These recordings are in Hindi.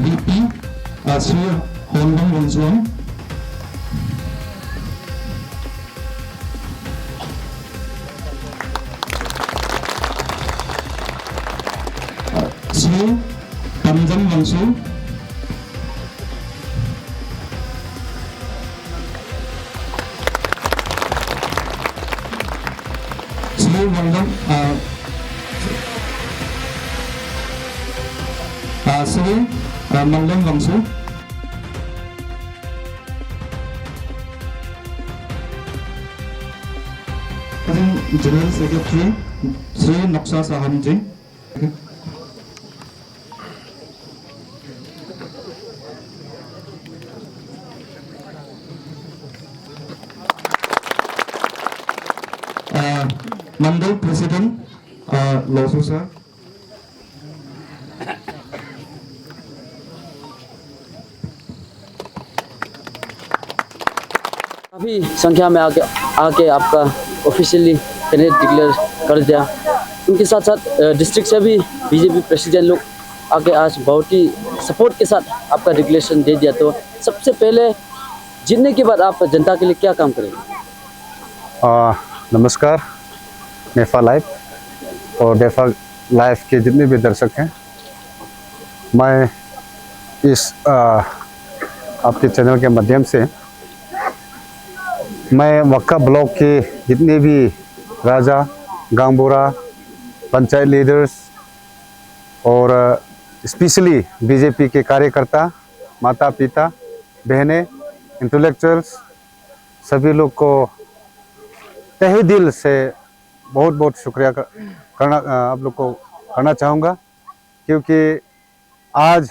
VP Sri Hondong Wongsuang, Sri Tamjang Wangsu, Sri Wangdong Sri Mangdong Wangsu, General Secretary Sri Noksa Sahamji, Mandal President Losusa, काफ़ी संख्या में आके आपका ऑफिशियली कैंडिडेट डिक्लेयर कर दिया। उनके साथ साथ डिस्ट्रिक्ट से भी बीजेपी प्रेसिडेंट लोग आके आज बहुत ही सपोर्ट के साथ आपका डिक्लेरेशन दे दिया। तो सबसे पहले जीतने के बाद आप जनता के लिए क्या काम करेंगे? नमस्कार, नेफा लाइव और नेफा लाइव के जितने भी दर्शक हैं, मैं इस आपके चैनल के माध्यम से मैं वक्का ब्लॉक के जितने भी राजा, गांवबुरा, पंचायत लीडर्स और स्पेशली बीजेपी के कार्यकर्ता, माता पिता, बहनें, इंटेलेक्चुअल्स सभी लोग को तहे दिल से बहुत बहुत शुक्रिया करना आप लोग को करना चाहूँगा, क्योंकि आज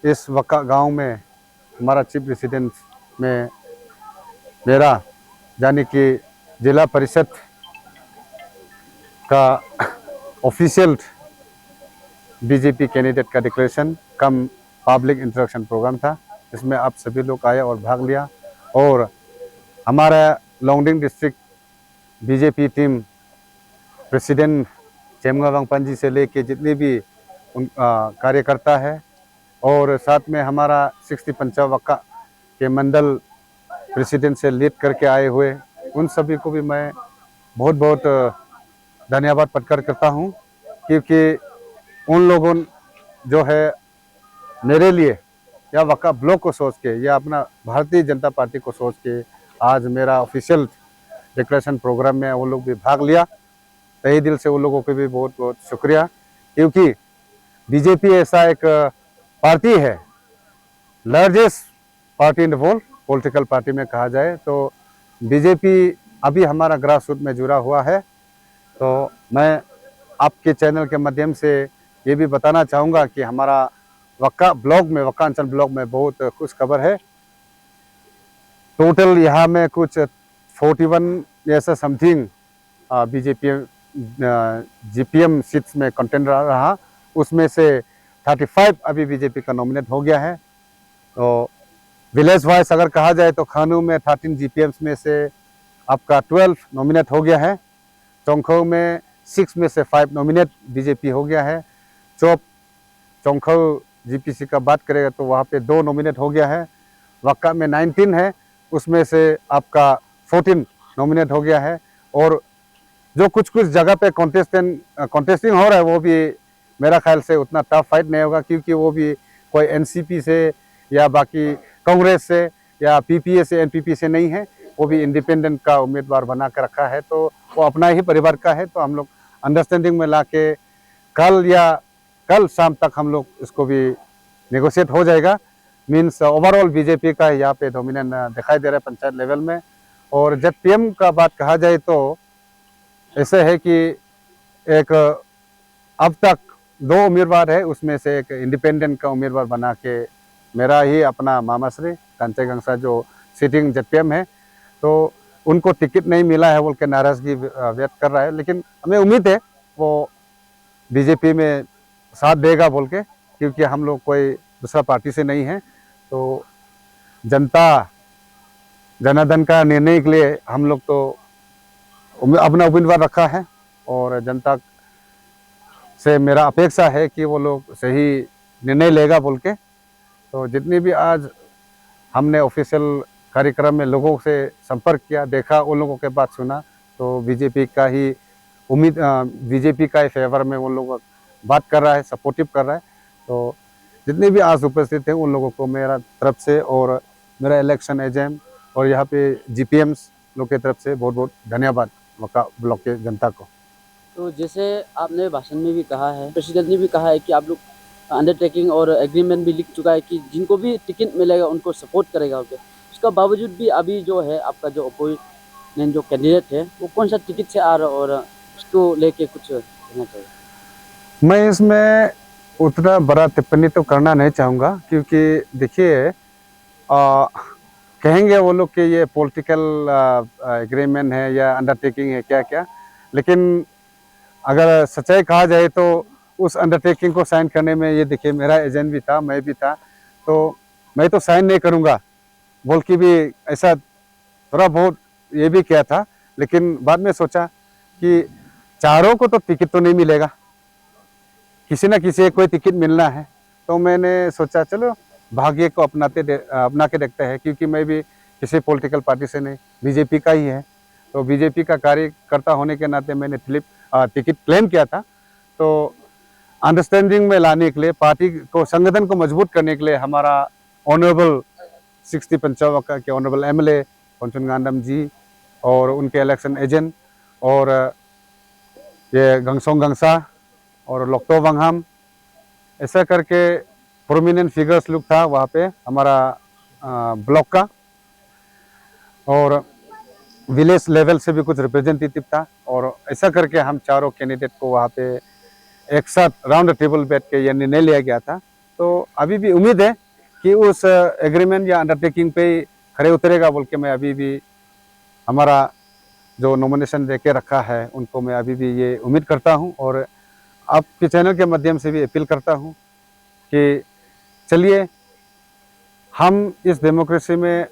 इस वक्का गांव में हमारा चीफ रेसिडेंट में मेरा यानी कि जिला परिषद का ऑफिशियल बीजेपी कैंडिडेट का डिक्लेरेशन कम पब्लिक इंटरेक्शन प्रोग्राम था। इसमें आप सभी लोग आए और भाग लिया और हमारा Longding district BJP team president Chemga Wangpanji से लेके जितने भी कार्यकर्ता है और साथ में हमारा 60 पंचावक्का के मंडल प्रेसिडेंट से लीड करके आए हुए उन सभी को भी मैं बहुत बहुत धन्यवाद प्रकट करता हूं, क्योंकि उन लोगों जो है मेरे लिए या वक्का ब्लॉक को सोच के या अपना भारतीय जनता पार्टी को सोच के आज मेरा ऑफिशियल डिक्लेरेशन प्रोग्राम में वो लोग भी भाग लिया। तहे दिल से उन लोगों को भी बहुत बहुत शुक्रिया, क्योंकि बीजेपी ऐसा एक पार्टी है, largest party in the world political party में कहा जाए तो बीजेपी अभी हमारा ग्रास रूट में जुड़ा हुआ है। तो मैं आपके चैनल के माध्यम से ये भी बताना चाहूँगा कि हमारा वक्का ब्लॉक में, वक्का अंचल ब्लॉक में बहुत खुश खबर है। टोटल यहाँ में कुछ 41 ऐसा समथिंग बीजेपी जीपीएम सीट्स में कंटेंट रहा, उसमें से 35 अभी बीजेपी का नॉमिनेट हो गया है। तो विलेज वाइज अगर कहा जाए तो खानू में 13 जीपीएम्स में से आपका 12 नॉमिनेट हो गया है। चोंखो में 6 में से 5 नॉमिनेट बीजेपी हो गया है। चोंखो जीपीसी का बात करेगा तो वहाँ पे 2 नॉमिनेट हो गया है। वक्का में 19 है, उसमें से आपका 14 नॉमिनेट हो गया है। और जो कुछ जगह पे कॉन्टेस्टिंग हो रहा है वो भी मेरा ख्याल से उतना टफ फाइट नहीं होगा, क्योंकि वो भी कोई एनसीपी से या बाकी कांग्रेस से या पीपीए से, एनपीपी से नहीं है, वो भी इंडिपेंडेंट का उम्मीदवार बना कर रखा है। तो वो अपना ही परिवार का है। तो हम लोग अंडरस्टैंडिंग में ला के कल शाम तक हम लोग इसको भी नेगोशिएट हो जाएगा। मीन्स ओवरऑल बीजेपी का यहाँ पे डोमिनेंट दिखाई दे रहा है पंचायत लेवल में। और जब पीएम का बात कहा जाए तो ऐसे है कि एक अब तक 2 उम्मीदवार है, उसमें से एक इंडिपेंडेंट का उम्मीदवार बना के मेरा ही अपना मामाश्री कांचे गंगसा जो सिटिंग जेपीएम है, तो उनको टिकट नहीं मिला है बोल के नाराजगी व्यक्त कर रहा है। लेकिन हमें उम्मीद है वो बीजेपी में साथ देगा बोल के, क्योंकि हम लोग कोई दूसरा पार्टी से नहीं है। तो जनता जनार्दन का निर्णय के लिए हम लोग तो अपना उम्मीदवार रखा है और जनता से मेरा अपेक्षा है कि वो लोग सही निर्णय लेगा बोल के। तो जितनी भी आज हमने ऑफिशियल कार्यक्रम में लोगों से संपर्क किया, देखा, उन लोगों के बात सुना, तो बीजेपी का ही उम्मीद, बीजेपी का ही फेवर में उन लोगों बात कर रहा है, सपोर्टिव कर रहा है। तो जितने भी आज उपस्थित हैं उन लोगों को मेरा तरफ से और मेरा इलेक्शन एजेंट और यहाँ पे जीपीएम्स लोग की तरफ से बहुत बहुत धन्यवाद वका ब्लॉक के जनता को। तो जैसे आपने भाषण में भी कहा है, प्रेसिडेंट ने भी कहा है कि आप लोग अंडरटेकिंग और एग्रीमेंट भी लिख चुका है कि जिनको भी टिकट मिलेगा उनको सपोर्ट करेगा। उसका बावजूद भी अभी जो है आपका जो अपोजिशन जो कैंडिडेट है वो कौन सा टिकट से आ रहा है और उसको लेके कुछ कहना चाहिए? मैं इसमें उतना बड़ा टिप्पणी तो करना नहीं चाहूँगा, क्योंकि देखिए कहेंगे वो लोग कि ये पॉलिटिकल एग्रीमेंट है या अंडरटेकिंग है क्या क्या, लेकिन अगर सच्चाई कहा जाए तो उस अंडरटेकिंग को साइन करने में ये देखिए मेरा एजेंट भी था, मैं भी था, तो मैं तो साइन नहीं करूँगा बोल के भी ऐसा थोड़ा बहुत ये भी किया था। लेकिन बाद में सोचा कि चारों को तो टिकट तो नहीं मिलेगा, किसी न किसी कोई टिकट मिलना है। तो मैंने सोचा चलो भाग्य को अपना के देखते हैं, क्योंकि मैं भी किसी पॉलिटिकल पार्टी से नहीं, बीजेपी का ही है। तो बीजेपी का कार्यकर्ता होने के नाते मैंने टिकट क्लेम किया था। तो अंडरस्टैंडिंग में लाने के लिए, पार्टी को, संगठन को मजबूत करने के लिए हमारा ऑनरेबल 60 पंचावक के ऑनरेबल एमएलए पंचन गांडम जी और उनके इलेक्शन एजेंट और ये गंगसोंग गंगसा और लोकतो वंगहाम, ऐसा करके प्रोमिनेंट फिगर्स लोग था वहाँ पे हमारा ब्लॉक का, और विलेज लेवल से भी कुछ रिप्रेजेंटेटिव था। और ऐसा करके हम चारों कैंडिडेट को वहाँ पे एक साथ राउंड टेबल बैठ के ये निर्णय लिया गया था। तो अभी भी उम्मीद है कि उस एग्रीमेंट या अंडरटेकिंग पे खड़े उतरेगा बोल के मैं अभी भी हमारा जो नॉमिनेशन दे के रखा है उनको मैं अभी भी ये उम्मीद करता हूँ। और आपके चैनल के माध्यम से भी अपील करता हूँ कि चलिए, हम इस डेमोक्रेसी में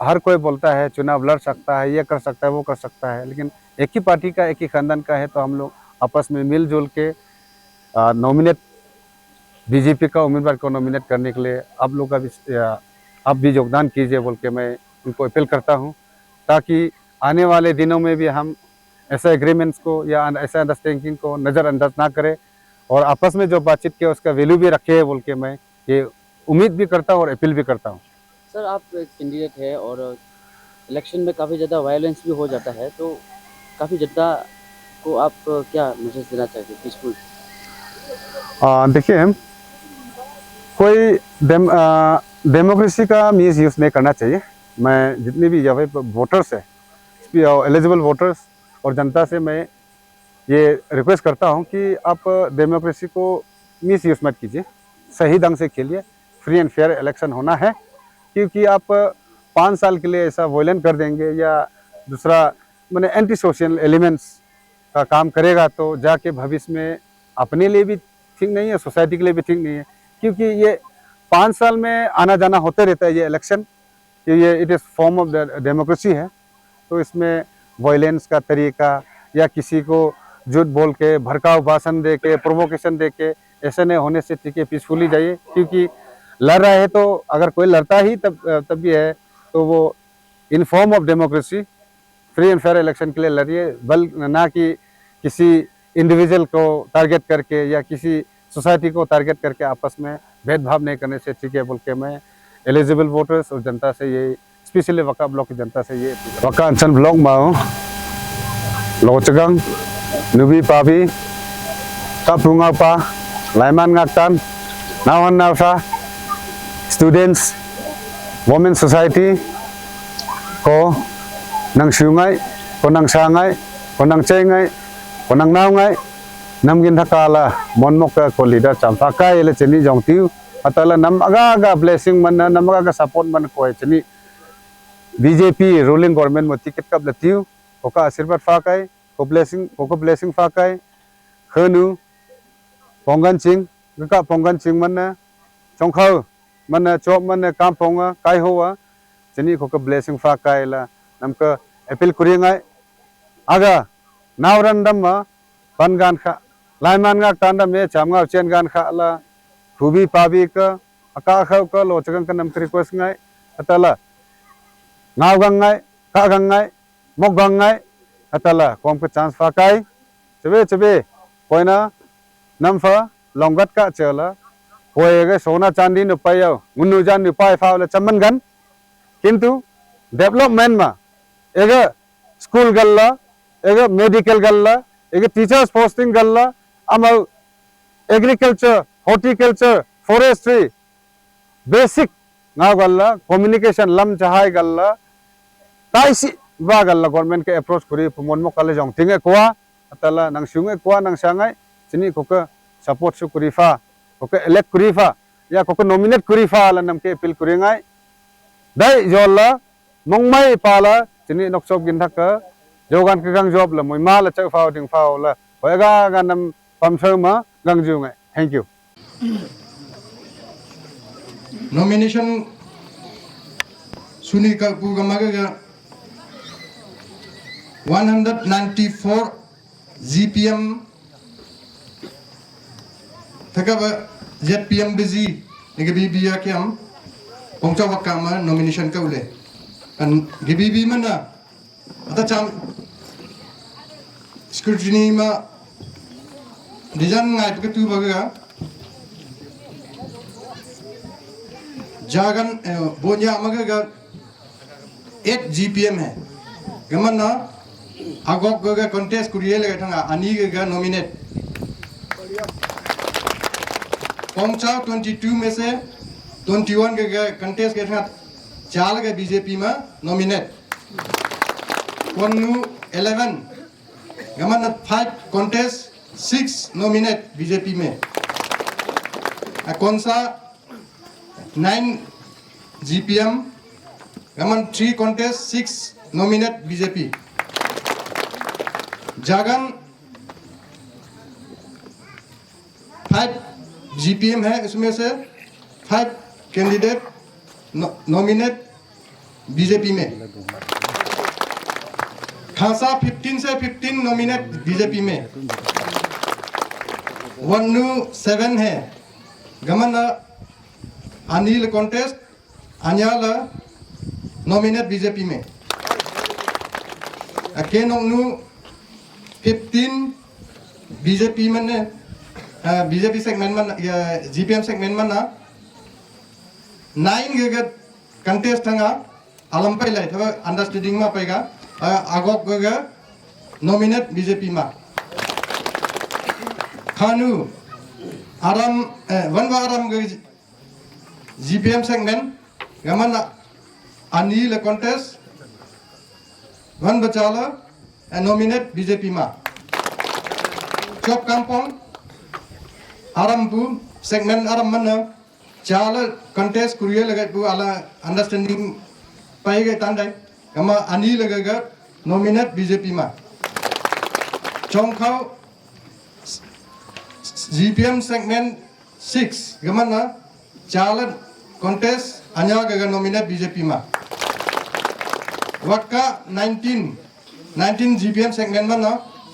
हर कोई बोलता है चुनाव लड़ सकता है, ये कर सकता है, वो कर सकता है, लेकिन एक ही पार्टी का, एक ही खानदान का है। तो हम लोग आपस में मिलजुल के नॉमिनेट, बीजेपी का उम्मीदवार को नॉमिनेट करने के लिए आप लोग का भी आप भी योगदान कीजिए बोल के मैं उनको अपील करता हूँ, ताकि आने वाले दिनों में भी हम ऐसे एग्रीमेंट्स को या ऐसे अंडरस्टैंडिंग को नज़रअंदाज ना करें और आपस में जो बातचीत किया उसका वैल्यू भी रखे बोल के मैं ये उम्मीद भी करता हूँ और अपील भी करता हूँ। सर, आप एक कैंडिडेट है और इलेक्शन में काफ़ी ज़्यादा वायलेंस भी हो जाता है, तो काफ़ी जनता को आप क्या मैसेज देना चाहते हैं पीसफुल? देखिए, कोई डेमोक्रेसी का मिस यूज़ नहीं करना चाहिए। मैं जितने भी यहाँ पे वोटर्स है, एलिजिबल वोटर्स और जनता से मैं ये रिक्वेस्ट करता हूँ कि आप डेमोक्रेसी को मिस यूज़ मत कीजिए, सही ढंग से खेलिए। फ्री एंड फेयर इलेक्शन होना है, क्योंकि आप 5 साल के लिए ऐसा वॉयलेंट कर देंगे या दूसरा मैंने एंटी सोशल एलिमेंट्स का काम करेगा तो जाके भविष्य में अपने लिए भी ठीक नहीं है, सोसाइटी के लिए भी ठीक नहीं है। क्योंकि ये 5 साल में आना जाना होते रहता है ये इलेक्शन, कि ये it is form of democracy है। तो इसमें वायलेंस का तरीका या किसी को झूठ बोल के, भड़काऊ भाषण दे के, प्रोवोकेशन दे के, ऐसे नहीं होने से ठीक है, पीसफुली जाइए। क्योंकि लड़ रहा है तो अगर कोई लड़ता ही तब भी है तो वो in form of democracy free and fair election के लिए लड़िए, ना कि किसी इंडिविजुअल को टारगेट करके या किसी सोसाइटी को टारगेट करके आपस में भेदभाव नहीं करने से ठीक है बोल के मैं एलिजिबल वोटर्स और जनता से ये, स्पेशली वका ब्लॉक की जनता से ये, वका अंचल ब्लॉक में लोचगंग नुबी पाबी कापुंगा पा लाइमान ngaktan नावन नावसा स्टूडेंट्स वुमेन सोसाइटी को नंग शुंगाई को नंग सांगाई को नंग चेंगाई को नंग नावंगाई नमगिन थकाला मोनमोका को लीडर चंपाका ये चनी जोंगतिउ अतला नम अगा ब्लेसिंग मन नम अगा सपोर्ट मन को चनी बीजेपी रूलिंग गवर्नमेंट में टिकट कब लतिउ ओका आशीर्वाद फाकाई को ब्लेसिंग फाकाई खनु पोंगन सिंह गका पोंगन सिंह मन चोंखाउ मन चोप मन काम पोंगा काय होवा चनी को ब्लेसिंग फाकाई ला नमका अपील कुरिंगाई आगा नावरंदम पन गान खा लाइमान गा टांडा में चामगा चेन गान खा ला Ruby Pabi ka Aka ka Lochagan Kanam Krikos ngai Atala Ngao Gangai Ka Gangai Mok Gangai Atala Kom ka chance fa kai Chebe Poina Namfa Longat ka chala Hoye Sona Chandi no payo Munujan ni pai fa chaman gan Kintu development ma ega school galla ega medical galla ega teachers posting galla amal agriculture horticulture forestry basic nga galla communication lam chahai galla taisi ba galla government ke approach kuri pumon mo college ong tinge kwa atala nang sunge kwa nang sangai sini koka support su kuri fa koka elect kuri fa ya koka nominate kuri fa la nam ke appeal kuri ngai dai jolla mongmai pala sini noksop gin thaka jogan ke gang job la moi ma la chak phao ding phao la hoega ganam pamseu ma gang ju ngai thank you nomination suni ka pu gamaga 194 GPM thaka ZPM busy ngebi biya kyam pongcha wakama nomination ka ule kan gibi mana ata cham scrutiny ma design ngai pe tu baga jagan bonya maga 8 GPM है गमन ना आगोक गगा contest कुरिये लगे ठंगा अनि गगा nominate पहुंचा 22 में से 21 गगा contest के ठंगा चाल गए बीजेपी में nominate कोन्नु 11 गमन ना 5 contest 6 nominate बीजेपी में कौन सा 9 GPM गमन 3 contest 6 nominate BJP जागन 5 GPM है इसमें से 5 कैंडिडेट नॉमिनेट बीजेपी में खासा 15 से 15 नॉमिनेट बीजेपी में 107 है गमन अनिल कॉन्टेस्ट अन्याल नॉमिनेट बीजेपी में के नोंगनु 15 बीजेपी में ने बीजेपी सेगमेंट में या जीपीएम सेगमेंट में ना 9 गगत कंटेस्ट हंगा आलम पे लाइट है अंडरस्टैंडिंग में पेगा आगोक गगा नॉमिनेट बीजेपी में खानु आराम वन आराम गग जीपीएम सेगमेंट गमन अनिल कॉन्टेस्ट वन बचाला नॉमिनेट बीजेपी में चौक कांपोंग आराम पु सेगमेंट आराम मन चाल कॉन्टेस्ट कुरिये लगे पु आला अंडरस्टैंडिंग पाएगे तांडे गमा अनिल लगेगा नॉमिनेट बीजेपी में चौंखाव जीपीएम सेगमेंट 6 गमन चाल कॉन्टेस्ट अन्या गगा नॉमिनेट बीजेपी में वक्का 19 जीपीएम सेगमेंट में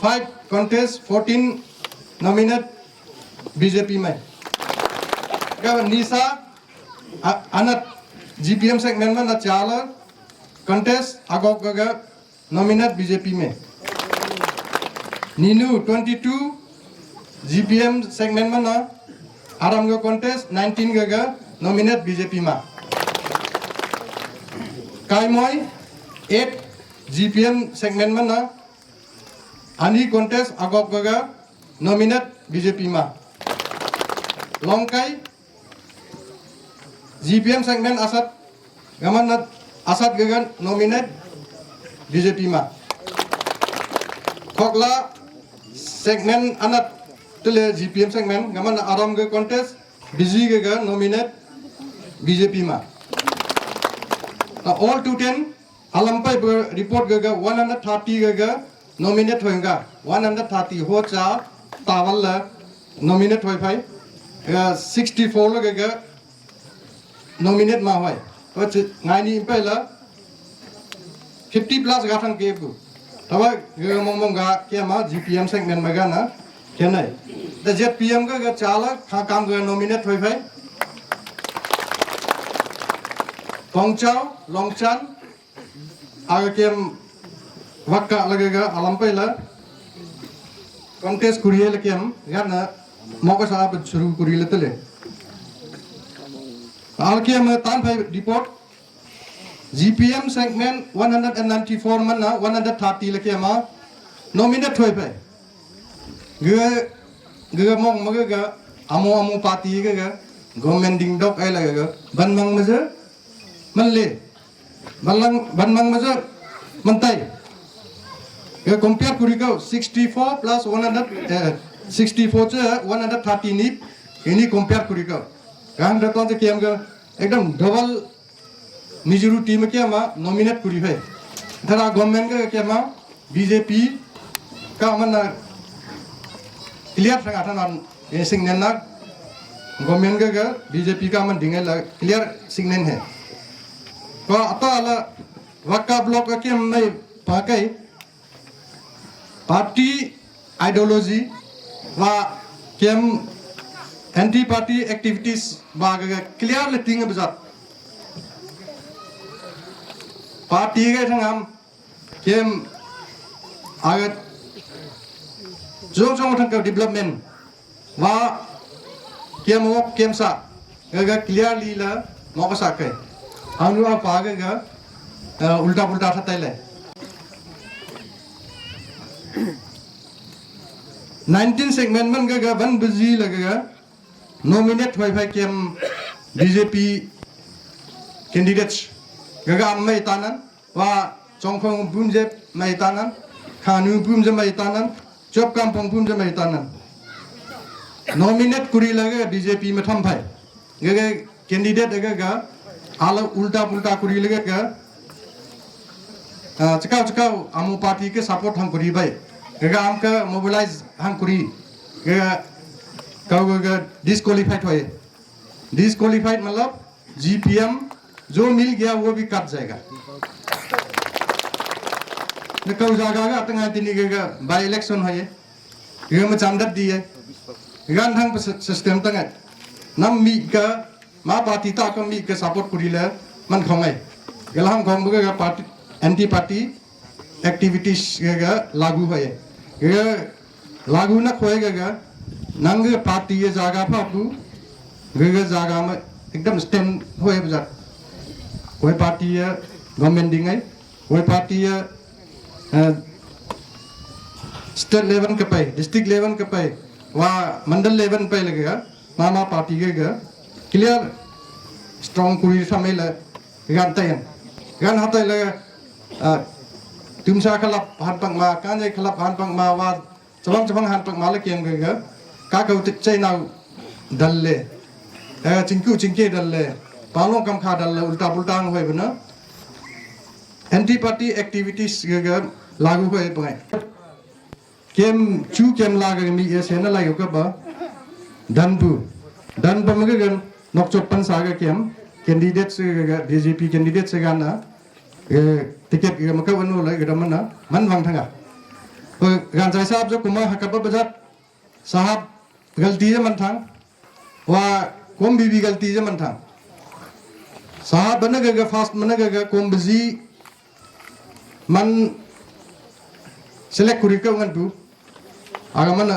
5 कॉन्टेस्ट 14 नॉमिनेट बीजेपी में निशा अनत जीपीएम सेगमेंट में चाल कॉन्टेस्ट आगोक गगा नॉमिनेट बीजेपी में नीनू 22 जीपीएम सेगमेंट में आराम गो कॉन्टेस्ट 19 गगा नॉमिनेट बीजेपी में कायमोय 8 जीपीएम सेगमेंट में अनि कॉन्टेस्ट आगोक गगा नॉमिनेट बीजेपी में लंकाई जीपीएम सेगमेंट असद गमन असद गगन नॉमिनेट बीजेपी में खोकला सेगमेंट अनत तले जीपीएम सेगमेंट गमन आराम ग कॉन्टेस्ट बिजी गगा नॉमिनेट बीजेपी में ऑल टू 10 आलमपाई रिपोर्ट गगा 130 गगा नॉमिनेट होएगा 130 हो चा तावल नॉमिनेट होय फाई 64 गगा नॉमिनेट मा होय तो नाइनी पहला 50 प्लस गाथन के गु तब गमंगा के मा जीपीएम सेगमेंट मगा ना क्या नहीं द जेट पीएम का चाला खा काम का नॉमिनेट हुई भाई पोंगचाओ लोंगचान आगे केम वक्का लगेगा अलम्पे ला कॉन्टेस्ट कुरिये लगे हम यार ना मौका साहब शुरू कुरिये लेते ले आगे हम तान भाई report GPM segment 194 mana 130 lagi ama nominate hoy pe ge mong ma ge amu party ge government ding dok ai la ge ban mang ma je man le ban mang ma je man tai ge compare kuri ga 64 plus 100 64 je 130 ni ini compare kuri ga kan da to je kem ge ekdam double मिजोरू टीम के मा नॉमिनेट करी है धरा गवर्नमेंट के मा बीजेपी का मन क्लियर संगा थान ये सिग्नल ना गवर्नमेंट के बीजेपी का मन दिंगे क्लियर सिग्नल है तो अतो अला वक्का ब्लॉक के मैं पाके पार्टी आइडियोलॉजी वा केम एंटी पार्टी एक्टिविटीज बाग क्लियर लेटिंग बजात पार्टी के संग हम केम आगे जो थंग डेवलपमेंट वा केम वो केम सा गा क्लियरली ला मौका साके हम लोग पागे गा उल्टा पुल्टा था तैले 19 सेगमेंट मन गा बन बिजी लगेगा नॉमिनेट होय भाई केम बीजेपी कैंडिडेट्स गगा mai tanan wa chongkhong bumje mai tanan khanu bumje mai tanan chop kampong bumje mai tanan nominate kuri lage BJP में थम भाई गगे कैंडिडेट गगा आला उल्टा पुल्टा kuri lage ga चकाव आमु पार्टी के सपोर्ट हम करी भाई गगा हम का मोबिलाइज हम करी गगा गगा डिस्क्वालीफाइड होए डिस्क्वालीफाइड मतलब GPM जो मिल गया वो भी कट जाएगा न कौ जागा का तंगा तिनी के बाय इलेक्शन है ये में चांदत दिए गान थंग सिस्टम तंगा नम मी का मा पार्टी ता को मी के सपोर्ट करिले मन खंगाई गलहम खंग के पार्टी एंटी पार्टी एक्टिविटीज के लागू है ये लागू न खोएगा नंग पार्टी ये जागा फापू गे जागा में एकदम स्टैंड होए बजा कोई पार्टी है गवर्नमेंट दिंगे कोई पार्टी है स्टेट लेवल के पे डिस्ट्रिक्ट लेवल के पे वहाँ मंडल लेवल पे लगेगा मामा पार्टी के क्लियर स्ट्रॉन्ग कुरी समय ले गान तयन गान हाथे लगे तुमसा खलाप हान पंग मा कांजे खलाप हान पंग मा वा चबंग हान पंग मा ले केम के का कौ चाइना दल ले चिंकी दल ले पालों कम खा डाल उल्टा पुल्टा हुए बना एंटी पार्टी एक्टिविटीज के लागू हुए पाए केम चू केम लागे मी ये सेना लागे कब दनपु में के नोकचोपन सागे केम कैंडिडेट से बीजेपी कैंडिडेट से गाना टिकट के मका वनु ले गदमना मन वांग थंगा तो गांजाय साहब जो कुमा हकब बजात साहब गलती है मन थांग वा कोम बीबी गलती है मन थांग साहब बना गया फास्ट बना गया कोम बिजी मन सेलेक्ट कुरी का उंगन तू आगे मन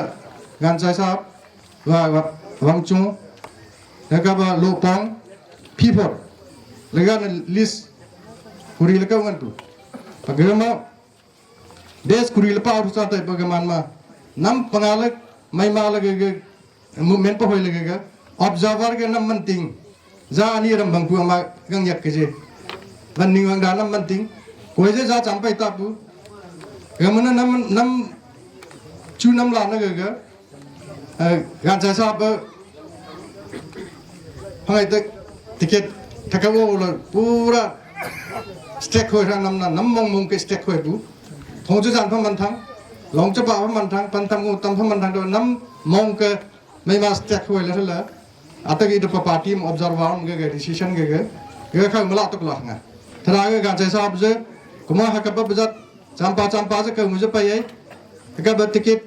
गांचाय साहब वा वांगचू लगा बा लोपांग पीपल लगा न लिस्ट कुरी लगा उंगन तू अगर मा देश कुरी लपा और साथ है बगमान मा नम पंगालक मैं मालक मूवमेंट पर होए लगेगा ऑब्जर्वर के नम मंतिंग जा ani ram bangpu ama gang yak keje ban ning wang danam manting koi je जा champai ta pu gamana nam chu nam la na ga gan cha sa ba hai tak ticket thakawo la pura stake hoi ra nam mong ke stake hoi bu thong chu jan pham man thang long cha ba man thang pan tam ngo tam pham man thang do nam mong ke mai ma stake hoi la आता के इधर पार्टी में ऑब्जर्वर के डिसीजन के खाग मला तो कला हंगा थरा के गांचे साहब जे कुमा हकब बजत चंपा से के मुझे पाई का टिकट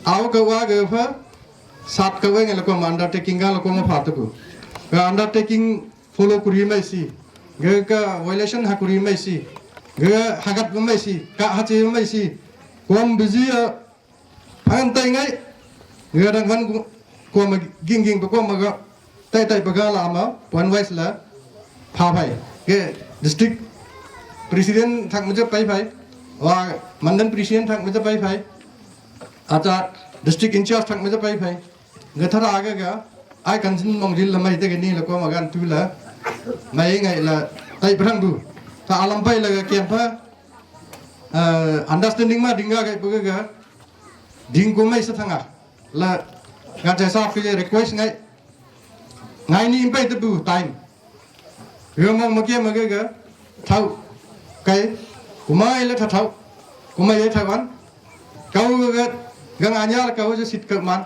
आओ कवा गए फा सात कवा गए लोगों अंडरटेकिंग का लोगों में फाटो को अंडरटेकिंग फॉलो करी में सी गए का वायलेशन हा करी में सी गए हगत में सी का हचे में सी कौन बिजी फंग तय गए गए रंगवन को म गिंग को मगा तय तय बगा लामा वन वाइस ला फा भाई गए डिस्ट्रिक्ट प्रेसिडेंट थक मुझे पाई भाई और मंडल प्रेसिडेंट थक मुझे पाई भाई आता डिस्ट्रिक्ट इंचार्ज थक मुझे पाई भाई गथरा आगे गया आई कंसिन मंगजिल लम्बा इतने गनी लको मगान तुला मैं ये ला तय परंग दू ता आलम पाई लगा क्या अंडरस्टैंडिंग में डिंगा गए बगेगा डिंग को मैं इसे थंगा ला गांचे साफ के request ngay ni impai tu time remong makia magaga thau kai kumai la thau kumai ye thawan kau ga gang anya la kau je sit ka man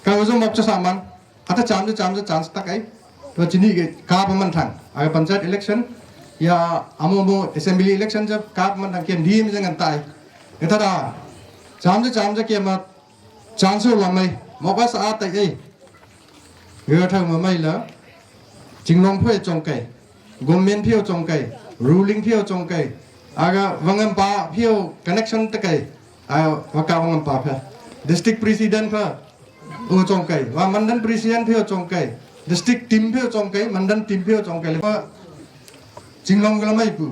kau zo mok cha saman ata cham chance tak ai to chini ge ka man thang ai panchayat election ya amomo assembly election jab ka man thang kem dim jang tai eta da cham je ke ma chance la mai moka sa tai ai gỡ thằng mà mày là chính long phiêu trồng cây, government phiêu trồng cây, ruling phiêu trồng cây, aga vangam pa phiêu connection tất cây, và cả vangam pa phiêu, district president phiêu trồng cây, và mandan president phiêu trồng cây, district team phiêu trồng cây, mandan team phiêu trồng cây, và chính long cái mày pu,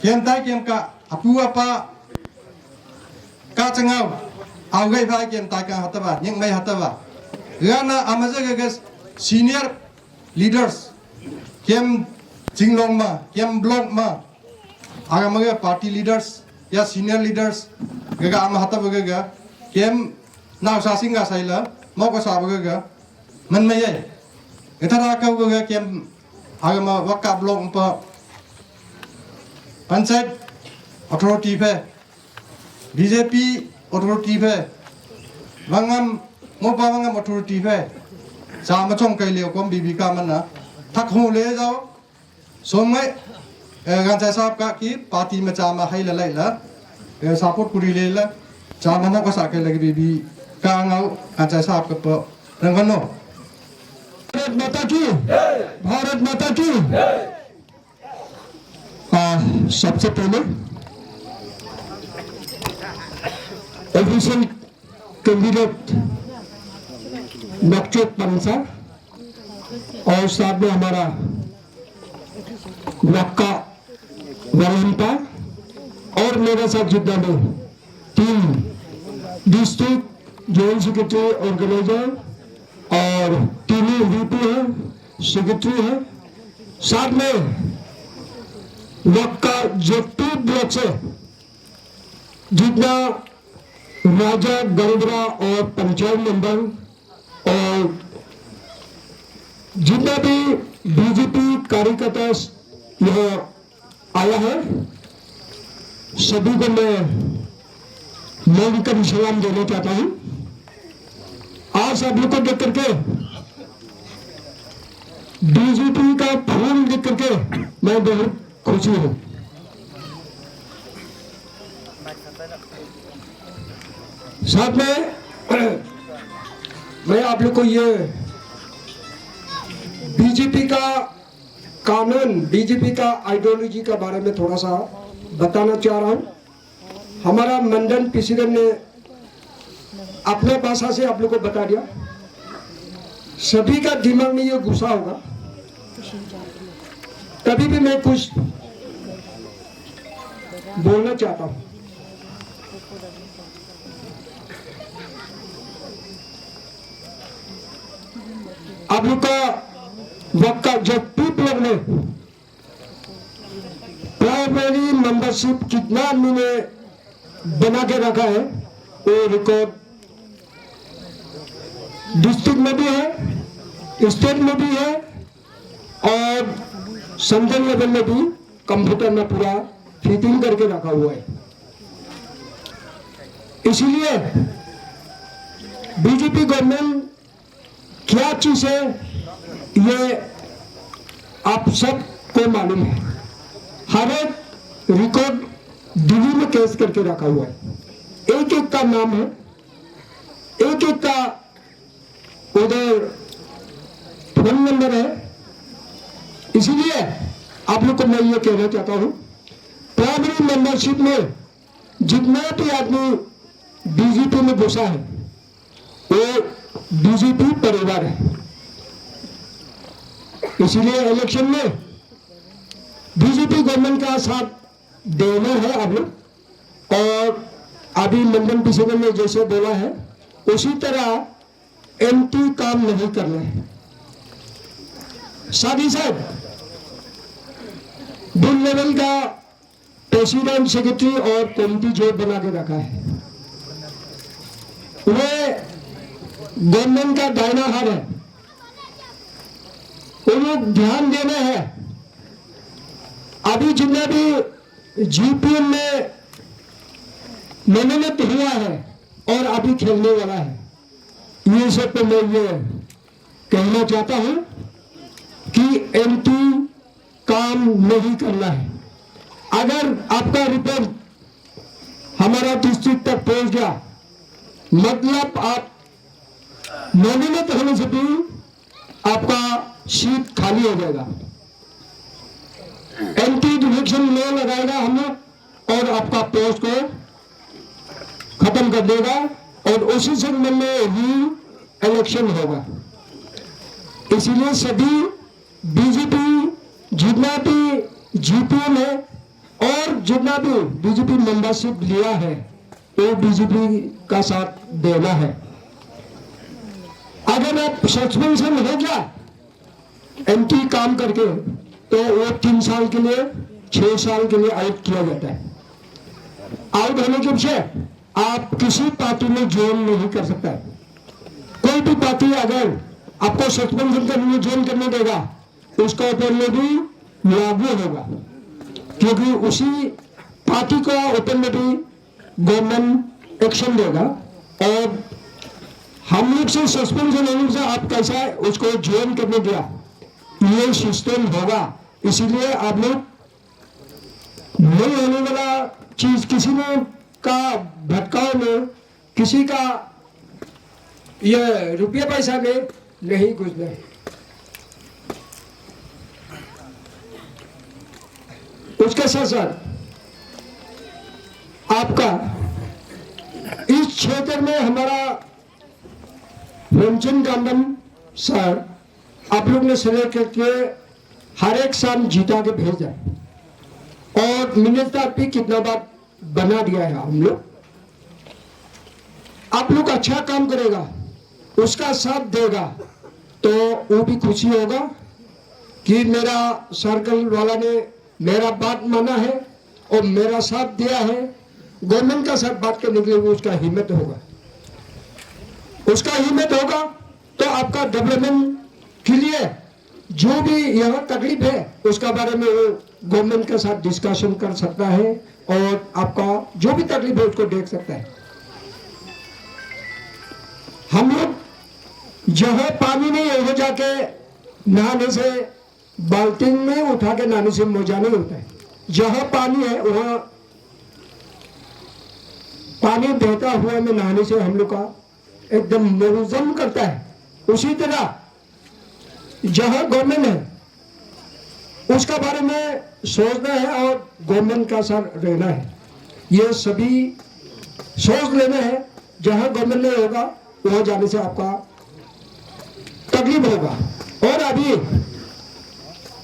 kiam tai kiam cả, apu apa, cả chăng ao gây phải kiam tai cả hata ba, nhưng mày hata ba. Gana amaja gagas senior leaders kem jinglong ma kem block ma agamaga party leaders ya senior leaders gaga ama hata bagaga kem naw sa singa saila moko sa bagaga man maye ethara ka bagaga kem agama wakka block pa panchayat authority pe BJP authority pe wangam mo pa mga authority fe sa ma chong kai leo kom bibi ka man na thak ho le jao so mai gan cha sap ka ki party ma cha ma hai la lai la support kuri le la cha ma mo ka sa kai la bibi ka ngau gan cha sap ka po rang kan no Bharat माता की सबसे पहले ऑफिशियल कैंडिडेट नक्चोक पंसा और साथ में हमारा नक्का वरंपा और मेरे साथ जितना लोग team district joint secretary organiser और टीम वीपी है सेक्रेटरी है साथ में नक्का जेपी ब्लॉक से जितना राजा गंगरा और पंचायत मेंबर और जितना भी बीजेपी कार्यकर्ता यहाँ आया है सभी को मैं मौलिक सलाम देना चाहता हूँ। आज आप लोग को देख करके बीजेपी का फूल देख करके मैं बहुत खुशी हूँ। साथ में मैं आप लोग को ये बीजेपी का कानून बीजेपी का आइडियोलॉजी के बारे में थोड़ा सा बताना चाह रहा हूँ। हमारा मंडल प्रेसिडेंट ने अपने भाषा से आप लोग को बता दिया। सभी का दिमाग में ये घुसा होगा। तभी भी मैं कुछ बोलना चाहता हूँ। आप लोग का वक्त का जब पीपल ने प्राइमरी मेंबरशिप कितना आदमी ने बना के रखा है वो रिकॉर्ड डिस्ट्रिक्ट में भी है, स्टेट में भी है और सेंट्रल लेवल में भी कंप्यूटर में पूरा फिटिंग करके रखा हुआ है। इसीलिए बीजेपी गवर्नमेंट क्या चीज है ये आप सब को मालूम है। हर एक रिकॉर्ड दिल्ली में केस करके रखा हुआ है। एक एक का नाम है एक एक का उधर फोन नंबर है। इसीलिए आप लोग को मैं ये कहना चाहता हूं, प्राइमरी मेंबरशिप में जितना भी आदमी बीजेपी में घुसा है वो बीजेपी परिवार है। इसीलिए इलेक्शन में बीजेपी गवर्नमेंट का साथ देना है आप लोग। और अभी मंडन प्रेसिडेंट ने जैसे बोला है उसी तरह एंटी काम नहीं करना है। साथ ही साथ बिल लेवल का प्रेसिडेंट, सेक्रेटरी और कमेटी जो बना के रखा है वे गवर्नमेंट का दाहिना हाथ है। वो लोग ध्यान देना है। अभी जितना भी जीपीएम में नॉमिनेट हुआ है और अभी खेलने वाला है, ये सब पे मैं ये कहना चाहता हूं कि एंटी काम नहीं करना है। अगर आपका रिपोर्ट हमारा डिस्ट्रिक्ट तक पहुंच गया, मतलब आप नॉमिनेट होने से भी आपका सीट खाली हो जाएगा। एंटी डिफेक्शन लॉ लगाएगा हम लोग और आपका पोस्ट को खत्म कर देगा और उसी समय में ही इलेक्शन होगा। इसीलिए सभी बीजेपी जितना भी जीपीएम है और जितना भी बीजेपी मेंबरशिप लिया है वो बीजेपी का साथ देना है। अगर आप सस्पेंशन हो गया एंटी काम करके तो वो 3 साल के लिए 6 साल के लिए आउट किया जाता है। आउट होने के पीछे आप किसी पार्टी में ज्वाइन नहीं कर सकता। कोई भी पार्टी अगर आपको सस्पेंशन करने में ज्वाइन करने देगा उसका ऊपर में भी लागू होगा, क्योंकि उसी पार्टी का ऊपर में भी गवर्नमेंट एक्शन देगा। और हम लोग से सस्पेंशन होने से आप कैसा उसको ज्वाइन करने दिया, ये सिस्टम होगा। इसीलिए आप लोग नहीं होने वाला चीज किसी ने का भटकाव में, किसी का ये रुपया पैसा में नहीं घुसना है। उसके साथ साथ आपका इस क्षेत्र में हमारा हेमचंद गांधन सर आप लोग ने सेलेक्ट करके हर एक साल जीता के भेजा और मिनिस्टर भी कितना बार बना दिया है हम लोग। आप लोग अच्छा काम करेगा, उसका साथ देगा तो वो भी खुशी होगा कि मेरा सर्कल वाला ने मेरा बात माना है और मेरा साथ दिया है। गवर्नमेंट का साथ बात करने के लिए उसका हिम्मत होगा, उसका हिम्मत होगा तो आपका डेवलपमेंट के लिए जो भी यहाँ तकलीफ है उसका बारे में वो गवर्नमेंट के साथ डिस्कशन कर सकता है और आपका जो भी तकलीफ है उसको देख सकता है। हम लोग जहाँ पानी नहीं है वो जाके नहाने से बाल्टी में उठा के नहाने से मजा नहीं होता है। जहाँ पानी है वहाँ पानी बहता हुआ में नहाने से हम लोग का एकदम मुलज़म करता है। उसी तरह जहाँ गवर्नमेंट है उसका बारे में सोचना है और गवर्नमेंट का साथ रहना है। ये सभी सोच लेना है। जहाँ गवर्नमेंट नहीं होगा वहाँ जाने से आपका तकलीफ होगा। और अभी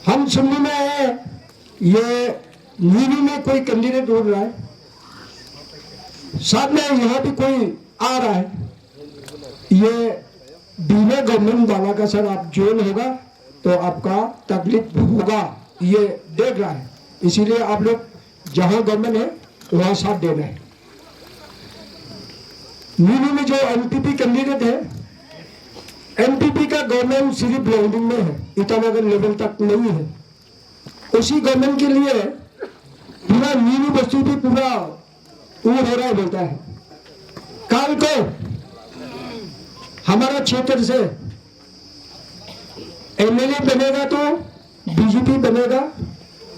हम सुनने में आए ये नीवी में कोई कैंडिडेट उड़ रहा है, साथ में यहाँ भी कोई आ रहा है। ये बिना गवर्नमेंट वाला का सर आप ज्वाइन होगा तो आपका तकलीफ होगा, ये देख रहा है। इसीलिए आप लोग जहां गवर्नमेंट है वहां साथ देना है। नीवी में जो एमपीपी कैंडिडेट है, एमपीपी का गवर्नमेंट सिर्फ लॉन्डिंग में है, ईटानगर लेवल तक नहीं है। उसी गवर्नमेंट के लिए पूरा नीवी बस्ती भी पूरा वो हो रहा बोलता है। काल को हमारा क्षेत्र से एमएलए बनेगा तो बीजेपी बनेगा,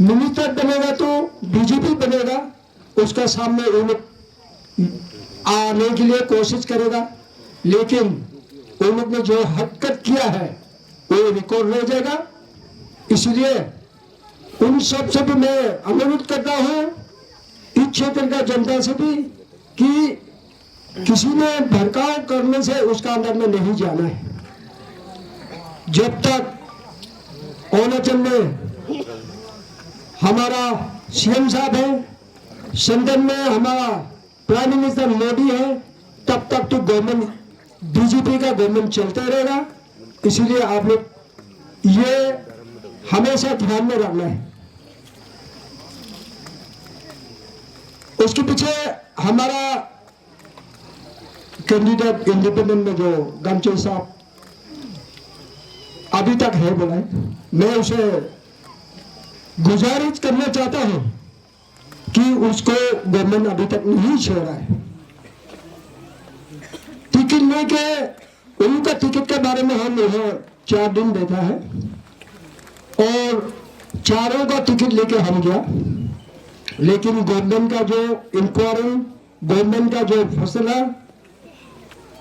मिनिस्टर बनेगा तो बीजेपी बनेगा। उसका सामने वो लोग आने के लिए कोशिश करेगा, लेकिन उन लोग ने जो हरकत किया है वो रिकॉर्ड रह जाएगा। इसलिए उन सब से भी मैं अनुरोध करता हूँ इस क्षेत्र का जनता से भी कि किसी ने भड़काव करने से उसका अंदर में नहीं जाना है। जब तक अरुणाचल में हमारा सीएम साहब है, संसद में हमारा प्राइम मिनिस्टर मोदी है, तब तक तो गवर्नमेंट बीजेपी का गवर्नमेंट चलता रहेगा। इसलिए आप लोग ये हमेशा ध्यान में रखना है। उसके पीछे हमारा कैंडिडेट इंडिपेंडेंट में जो गमचे साहब अभी तक है बोला है, मैं उसे गुजारिश करना चाहता हूं कि उसको गवर्नमेंट अभी तक नहीं छोड़ा है। टिकट लेके उनका टिकट के बारे में हम यहाँ 4 दिन बैठा है और चारों का टिकट लेके हम गया, लेकिन गवर्नमेंट का जो इंक्वायरी, गवर्नमेंट का जो फैसला,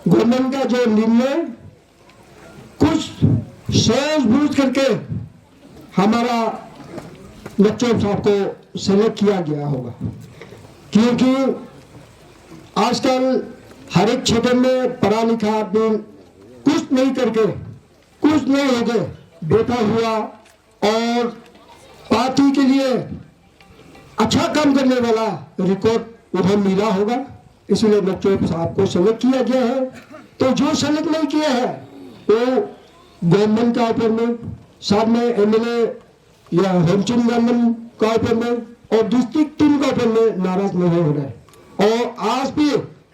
गवर्नमेंट का जो निर्णय कुछ सूझबूझ करके हमारा बच्चों साहब को सेलेक्ट किया गया होगा। क्योंकि आजकल हर एक क्षेत्र में पढ़ा लिखा आदमी कुछ नहीं करके, कुछ नहीं होके बैठा हुआ और पार्टी के लिए अच्छा काम करने वाला रिकॉर्ड उन्हें मिला होगा। इसलिए बच्चों साहब को सेलेक्ट किया गया है। तो जो सेलेक्ट नहीं किया है वो गवर्नमेंट का ऊपर में, साथ में एमएलए या हेमचंद गवर्नमेंट का ऊपर में और डिस्ट्रिक्ट टीम का ऊपर में नाराज नहीं हो रहा है। और आज भी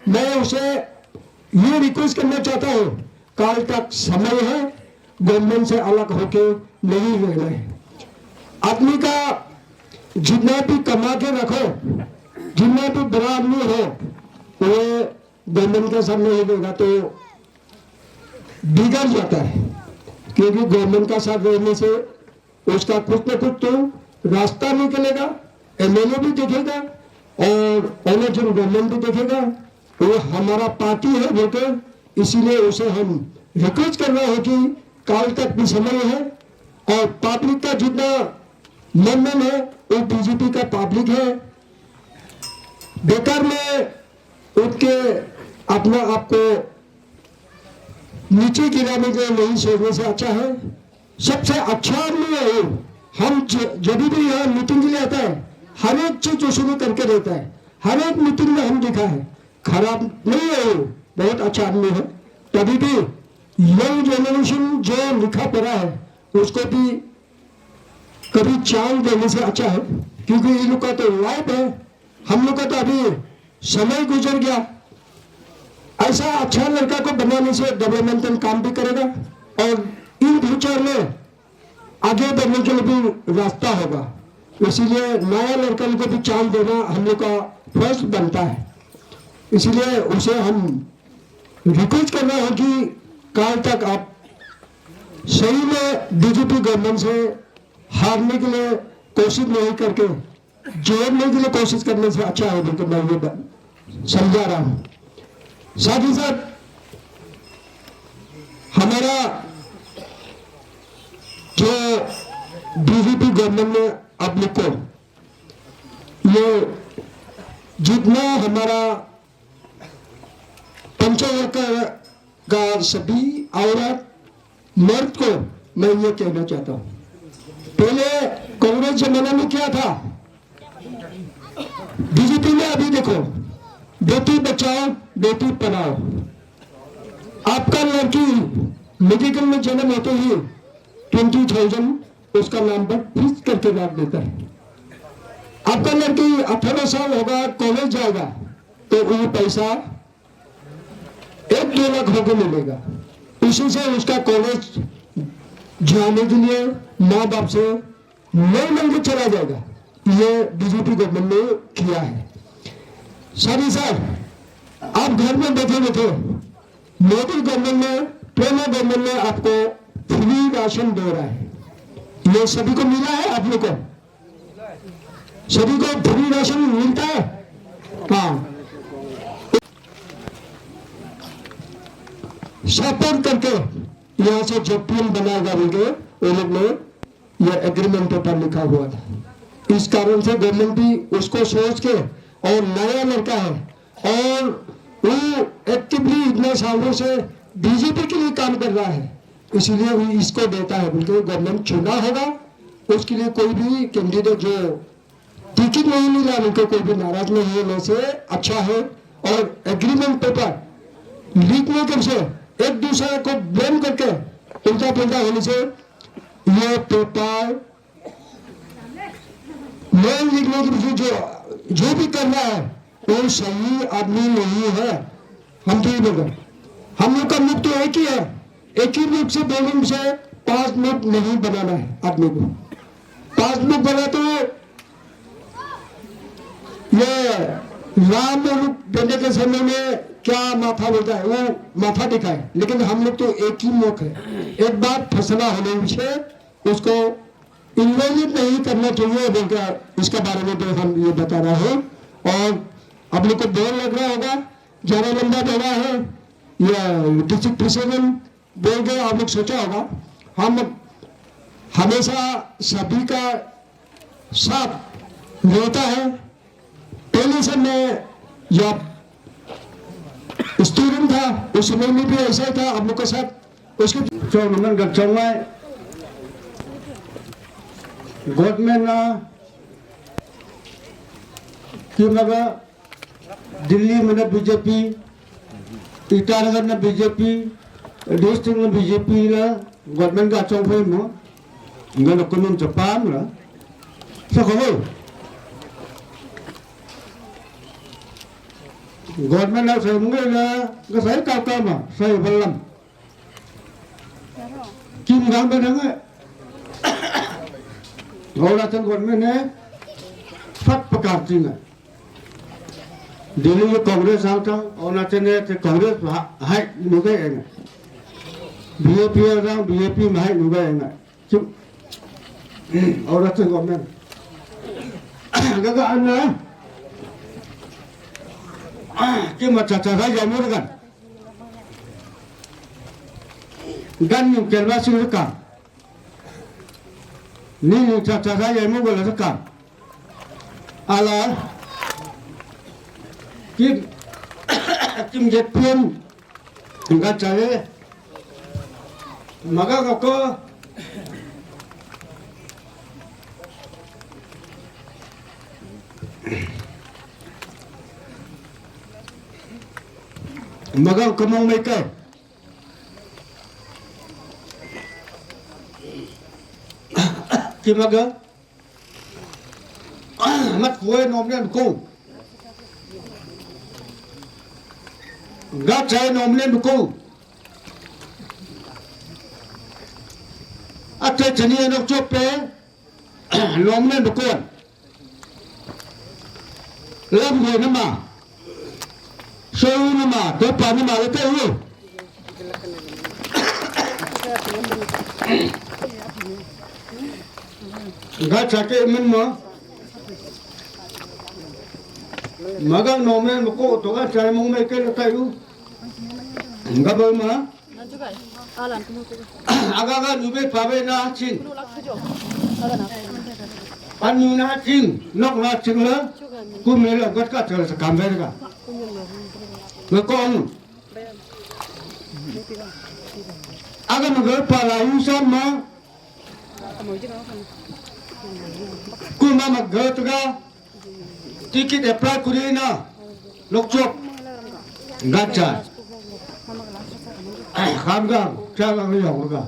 मैं उसे ये रिक्वेस्ट करना चाहता हूँ, कल तक समय है, गवर्नमेंट से अलग होके नहीं रहना है। आदमी का जितना भी कमा के रखो, जितना भी बड़ा आदमी हो, वो गवर्नमेंट के सामने नहीं देगा तो बिगड़ जाता है। क्योंकि गवर्नमेंट का साथ रहने से उसका कुछ न कुछ तो रास्ता निकलेगा, एमएलए भी देखेगा और अरुणाचल गवर्नमेंट भी देखेगा। वो हमारा पार्टी है वोटर, इसीलिए उसे हम रिक्वेस्ट कर रहे हैं कि कल तक भी समय है और पब्लिक का जितना मनन है वो बीजेपी का पब्लिक है। बेकार में उठ के अपना आपको नीचे गिराने के नहीं सोचने से अच्छा है, सबसे अच्छा आदमी है वो। हम जब भी यहाँ मीटिंग के लिए आता है, हर एक चीज शुरू करके रहता है, हर एक मीटिंग में हम देखा है। खराब नहीं है वो, बहुत अच्छा आदमी है। तभी भी यंग जनरेशन जो लिखा पड़ा है उसको भी कभी चांस देने से अच्छा है, क्योंकि इन लोग का तो लाइफ है, हम लोग का तो अभी समय गुजर गया। ऐसा अच्छा लड़का को बनाने से डेवलपमेंटल काम भी करेगा और इन फ्यूचर में आगे बढ़ने के लिए भी रास्ता होगा। इसीलिए नया लड़का को भी चांस देना हम लोग का फर्ज बनता है। इसलिए उसे हम रिक्वेस्ट करना है कि कल तक आप सही में बीजेपी गवर्नमेंट से हारने के लिए कोशिश नहीं करके जोड़ने के लिए कोशिश करने से अच्छा है, लेकिन मैं ये समझा रहा हूं। साथ ही साथ हमारा जो बीजेपी गवर्नमेंट ने अब लोग को ये जितना हमारा पंचायत का सभी औरत मर्द को मैं ये कहना चाहता हूं, पहले कांग्रेस जमाना में क्या था, बीजेपी में अभी देखो बेटी बचाओ बेटी पढ़ाओ। आपका लड़की मेडिकल में जन्म होते ही 20,000 उसका नाम पर फिक्स करके रख देता है। आपका लड़की 18 साल होगा, कॉलेज जाएगा तो वो पैसा 1-2 लाख होकर मिलेगा। उसी से उसका कॉलेज जाने के लिए माँ बाप से नहीं मांग के चला जाएगा। ये बीजेपी गवर्नमेंट ने किया है। सारी साहब आप घर में बैठे बैठे मोदी गवर्नमेंट ने, प्रेमा गवर्नमेंट ने आपको फ्री राशन दे रहा है। ये सभी को मिला है, आप लोग को सभी को फ्री राशन मिलता है। हाँ, सपोर्ट करके यहाँ से जेपीएम बनाएगा बोल के वो लोग ने ये एग्रीमेंट पेपर लिखा हुआ था। इस कारण से गवर्नमेंट भी उसको सोच के, और नया लड़का है और वो एक्टिवली इतने सालों से बीजेपी के लिए काम कर रहा है, इसलिए वो इसको देता है बोल के गवर्नमेंट चुना होगा। उसके लिए कोई भी कैंडिडेट जो टिकट नहीं मिला उनको कोई भी नाराज नहीं होने से अच्छा है। और एग्रीमेंट पेपर लिखने के से एक दूसरे को ब्लेम करके उल्टा पुल्टा होने से ये पेपर मेन लिखने के पीछे जो भी कर रहा है वो सही आदमी नहीं है। हम तो बोल रहे हम लोग का मुख तो एक ही है, एक ही मुख से बोलने से 5 मुख नहीं बनाना है आदमी को। 5 मुख बना तो ये राम रूप देने के समय में क्या माथा बोलता है वो माथा दिखाए, लेकिन हम लोग तो एक ही मुख है। एक बार फैसला होने से उसको इन्वेलिड नहीं करना चाहिए बोलकर इसके बारे में तो हम ये बता रहे हैं। और आप लोग को बोर लग रहा होगा, ज्यादा लंबा जगह है, ये डिस्ट्रिक्ट प्रेसिडेंट बोल गए, आप लोग सोचा होगा हम हमेशा सभी का साथ रहता है। पहले से मैं जब स्टूडेंट था उस समय में भी ऐसा ही था आप लोग के साथ। उसके चौमन गचौवा गवर्नमेंट की मगा दिल्ली में बीजेपी, ईटानगर में बीजेपी, डिस्ट्रिक्ट में बीजेपी गवर्नमेंट का चौफे में गन कुनुन चपाम ला सकहो गवर्नमेंट ना सही मुंगे ला का सही काका मा सही बल्लम किम गांव में नंगे गौड़ा तन गवर्नमेंट ने फट पकाती ना दिल्ली में कांग्रेस आता और नाचे ने कांग्रेस हाई नुगे है ना बीजेपी आता बीजेपी में हाई नुगे है ना क्यों और नाचे गवर्नमेंट गगा अन्ना कि macam cara jamur kan yang kelwa sing rekam ni cara jamur boleh rekam ala kim jepian enggak cara maka kau magang kamong may ka kimaga mat kuwe nom len ko ga chay nom len ko ate chani nok chope nom len ko lam ho na ma Sâu nó mà tôi bán nó mà cái tên luôn gã chả cái mình mà gã nôm lên một cô tôi gã chả mong mấy cái là tay luôn gã bơi mà gã như vậy phá bên na chín anh như na chín nóc na chín lớn cứ mấy lần gắt cả trời sẽ cảm thấy cả người con agar negara palayu sama kuma magga tuga tiket apply kurina lokchop gacha khamga chaga ngiyong ga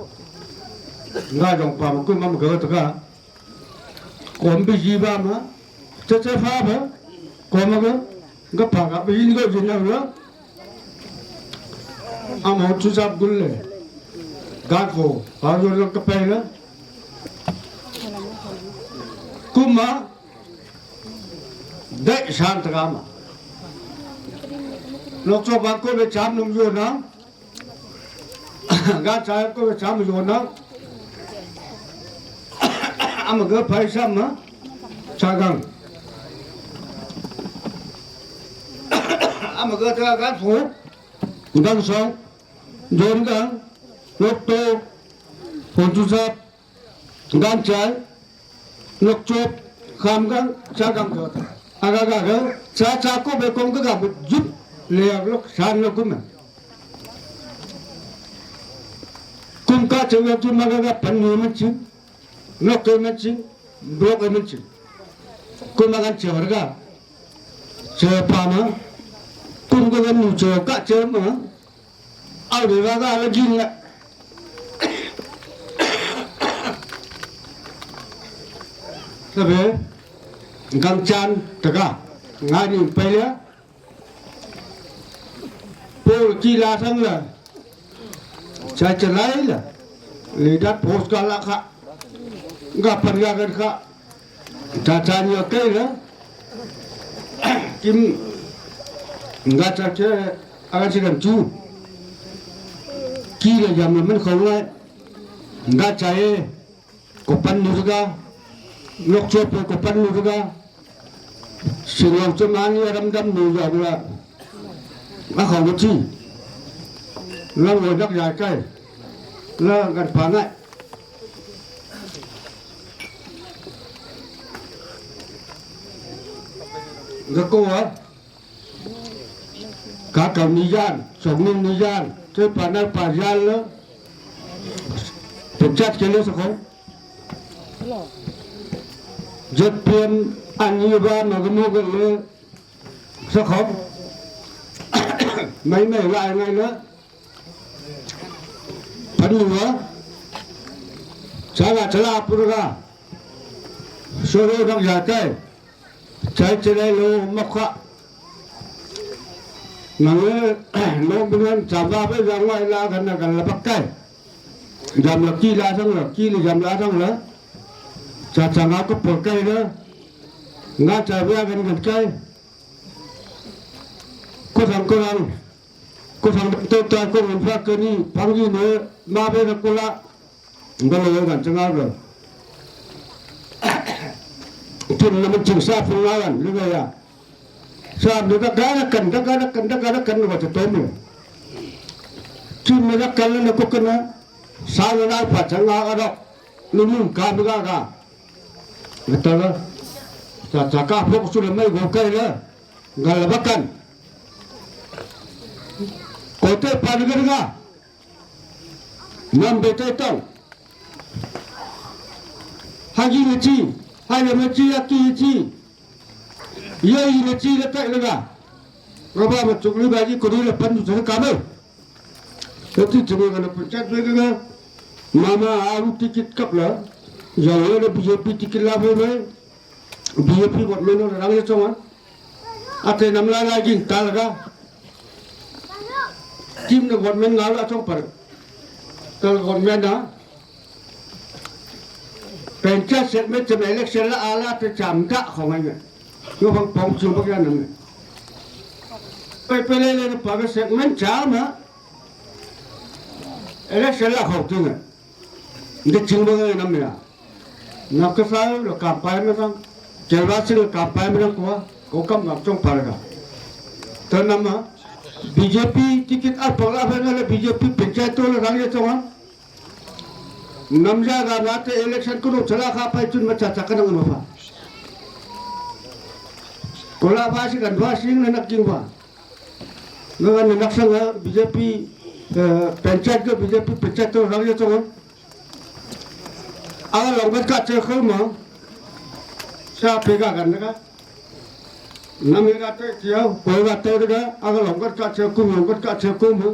nga jong pa kuma magga tuga kombi jiba ma chacha fa ba komaga ga phaga bin go jinna amo chusap gulle gafo hajo lo kapela kuma de shantagama lokso bako be cham num yo na ga cha ko be cham yo na am ga phai sam ma chagang am ga ta ga phu Udang song zone का लोग तो होंचु साहब गान चाय लोग चोप खाम का चा काम करता आगा चा को बेकों का जुट ले लोग शान लोग में कुम का चंगा तुम मगा पन्नी में चिं लोग तो में चिं ब्लॉक में चिं कुम मगा चवरगा चपामा कुम को गन नुचो का चमा ao để ra là ghi lại thế về gam chan tất cả ngay đi phải nhá bố chi là thằng là chạy trở lại là lấy đất post cả là khá gặp phần ra gần khá cha nhiều cây nữa kim ngã cha chơi anh chỉ cần chú kia là dầm là mình không lại ngã chạy có pan nữa ra lộc chốt có pan nữa ra sự lòng cho anh như đâm nhiều giờ là nó không có chi nó ngồi đắc dài cây nó gần phá lại các cô á cả cầm ni gian sống ninh ni gian chơi phá năng phá gian nữa thực chất cái nữa sao không rất phiền anh như ba mà cái mua cái nữa sao không mấy lại ngay nữa phần nữa chả là pura số đồ đang giả cây trái trên đây lô mọc khạ mà nó bên chạm ra với ra ngoài là gần là bắt cây dầm là chi là xong rồi chi là dầm lá xong rồi chả ngáo có bột cây nữa ngã chạy về gần cây cô thằng tôi cô mình phát cái gì phăng gì nữa mà về là cô la nó là gần chân áo rồi chuyện là mình chừng xa phương áo gần như vậy à sao được các cái nó cần vào cho tôm rồi chuyện nó cần nó có cần á sao nó lại phải chân áo ở đâu nó muốn cam được cả người ta đó chả cá phúc xuống là mấy gỗ cây nữa gần là bắt cần có thể phá được cái nằm bề tay tông hai gì là chi hai là chi là chi ये नची लगता है लगा बाबा मैं चुगली बाजी को नहीं लपन दूसरे काम है तो ती चुगली का पंचायत में गया मामा आलू टिकट कब ला जाओ ना बीजेपी टिकट ला बोले बीजेपी वोट में ना रंग चोंगा आते नमला लगी ताल लगा टीम ने वोट में ना ला चोंग पर तो वोट में ना पंचायत सेट में जब इलेक्शन ला आला तो चामका होंगे nó phong phong chưa bắt ra nèไปเลยนะปากเสกมันช้ามาelection là học chứ này để chứng minh cái năm này nó cái phải là cảm phải mới rằng chỉ là sự cảm phải mới rằng có cầm ngọc trong phải cả tới năm á BJP ticket áp phá là phải là BJP panchayat तो là răng cho anh năm ra là nó cái election cũng được chला khá phải chun mà chả cái nào mà phải Cola भाषी गंधवासी ने नक्की हुआ लोगों ने नक्शा बीजेपी पंचायत के बीजेपी पंचायत तो रंग तो अगर लंबे का चक्कर में साफ पेगा करने का न मेरा तो क्या कोई बात तो नहीं अगर लंबे का चक्कर में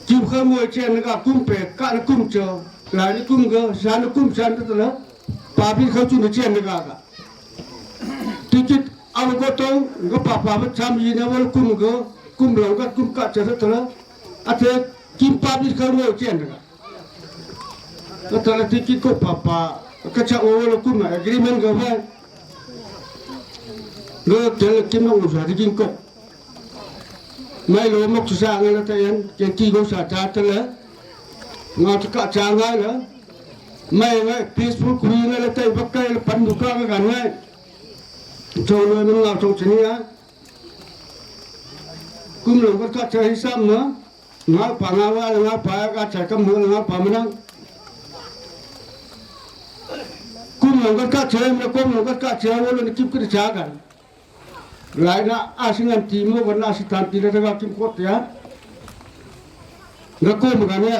क्यों हम वो चेन का कुम पे का कुम चो लाने कुम शान तो ना पापी खाचू ने चेन का ticketเอาก็ต้องก็ป่ามันทำยีนะว่ากุ้มหลงก็กุ้มกัดจะสักเท่าไหร่อาเทกินปลาที่เขาโง่เจียนนะก็ตอนที่กินก็ป่าก็จะโอ้แล้วกุ้มอะ agreement ก็ไว้ก็เจอกินน้องอุตส่าห์ที่กินก็ไม่รู้มักจะสร้างอะไรแต่ยังเกี่ยกี่ก็สาธารณะเลยงานจะกะจางไงเหรอไม่ peaceful คุยอะไรแต่บักไก่ปันดุก้ากันไงcho nên nó làm trong chính á kum lo ka cha hisam na nga pa nga wa nga pa ka cha kam mu nga pa manang kum lo ka cha me kum lo ka cha wo lo ni kip ka cha kan lai na asingan ti mo wa na sitan ti da ga kim ko ya nga ko ma ga ne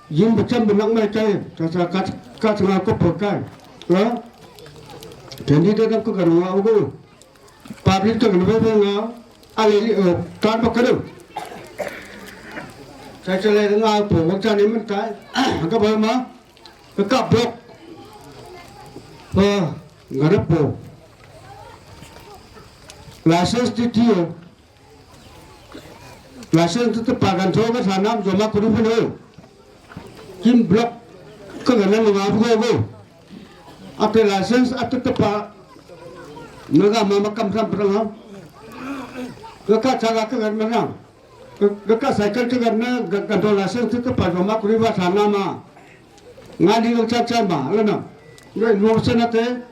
yin ba cham ba mai kai cha ka nga ko po kai ha kendi da ko ga nga wo public to ga nga ali tan ba ka do sai cho lên ngài phủ quốc gia đến bên cái các bạn mà cái cặp được ngã đất phủ license thì thiếu license thì pagan thôi cái sản nam rồi mà cũng không được kim block cái cái này mà không có after license after cái pa naga mà cầm sam perang ha cái cả cara cái cái mana gaka cycle ke garna ganto license ke pa joma kuri wa thana ma ngadi lo cha ma lana ngai no senate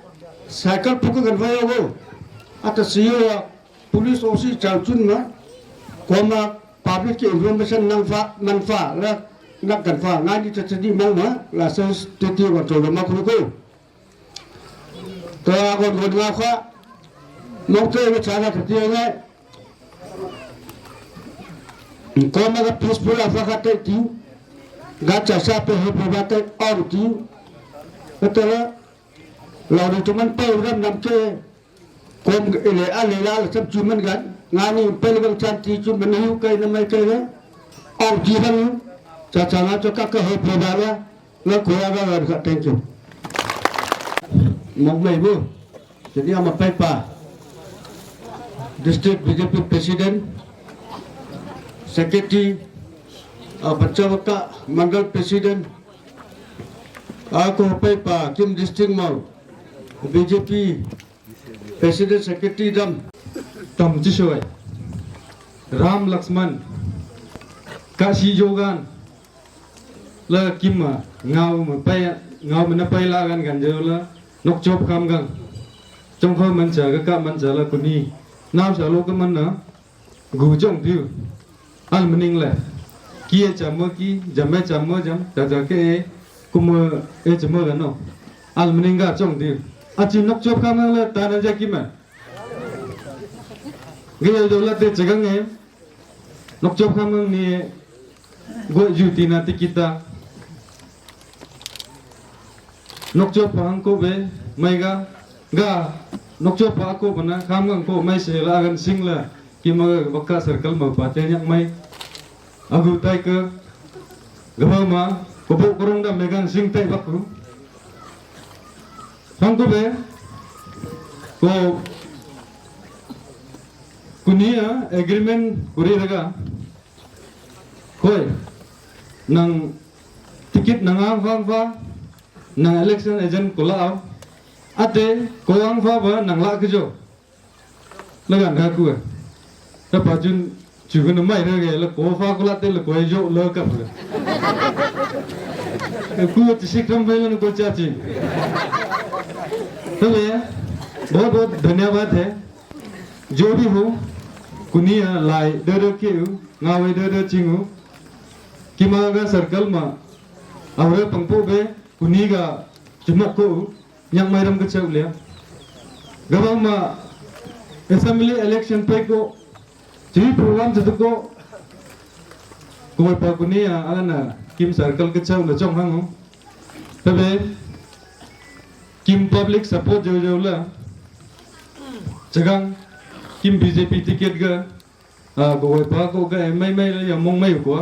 cycle pu ke garwa yo ata siyo police osi chawchun ma koma public ke information manfa la nak ganfa ngadi chachadi mang ma license teti wa joma kuri ko to agon godwa kha mokte ne chana thati ngai Como la peaceful afakate ti gacha sape he probate or ti atala lauri tuman pe ram nam ke kom ele ale la sab chuman gan ngani pel gang chanti chuman hu kai na mai kai ne or ti ban cha cha na cho ka he probala na ko ya ga thank you mong mai bu jadi ama pai pa district BJP president Secretary, Pancawaka Mandal President, aku pa Kim District Mall, BJP President Secretary Dam, Tom Chishoy, Ram Laxman, Kashi Jogan, La Kimma, ngau mana pai la gan gan la, nok chop kam gang, trong khơi man cha ka man cha la kuni, nam cha lo ka man na, gu jong tiu. Al mening le kia chamo ki jamme chamo jam jaja ke kuma chamo gan no al mening ga chong di achi nok chop kam le ta na ja ki ma ge do la te chagang e nok chop kam ni go juti na tikita nok chop pang ko be mai ga nok chop pa ko bana kam gang ko mai se la gan sing la ki ma bakka circle ma pa te nyak mai agu tai ke gaba ma ko bo korong da megan sing tai bakku sang ko be ko kunia agreement kuri daga koi nang ticket nanga va nang election agent ko lao ate ko ang va nang la ke jo lagan ga ku ta pa jun chu ko mai ra ge la ko fa ko la te la ko jo la ka phla ku ti sik ram bai la ko cha chi तो भैया बहुत बहुत धन्यवाद है जो भी हो कुनिया लाई दर के ngawe dर चिंगु किमागा सर्कल मा awre pangpo be kuniga chumako yang mairam ke chaule gabang ma assembly election pe ko chi program jatuko ko pa kunia alana kim circle ke chaule chong hangu tabe kim public support jo la chagang kim BJP ticket ga ko pa ko ga mai la ya mong mai ko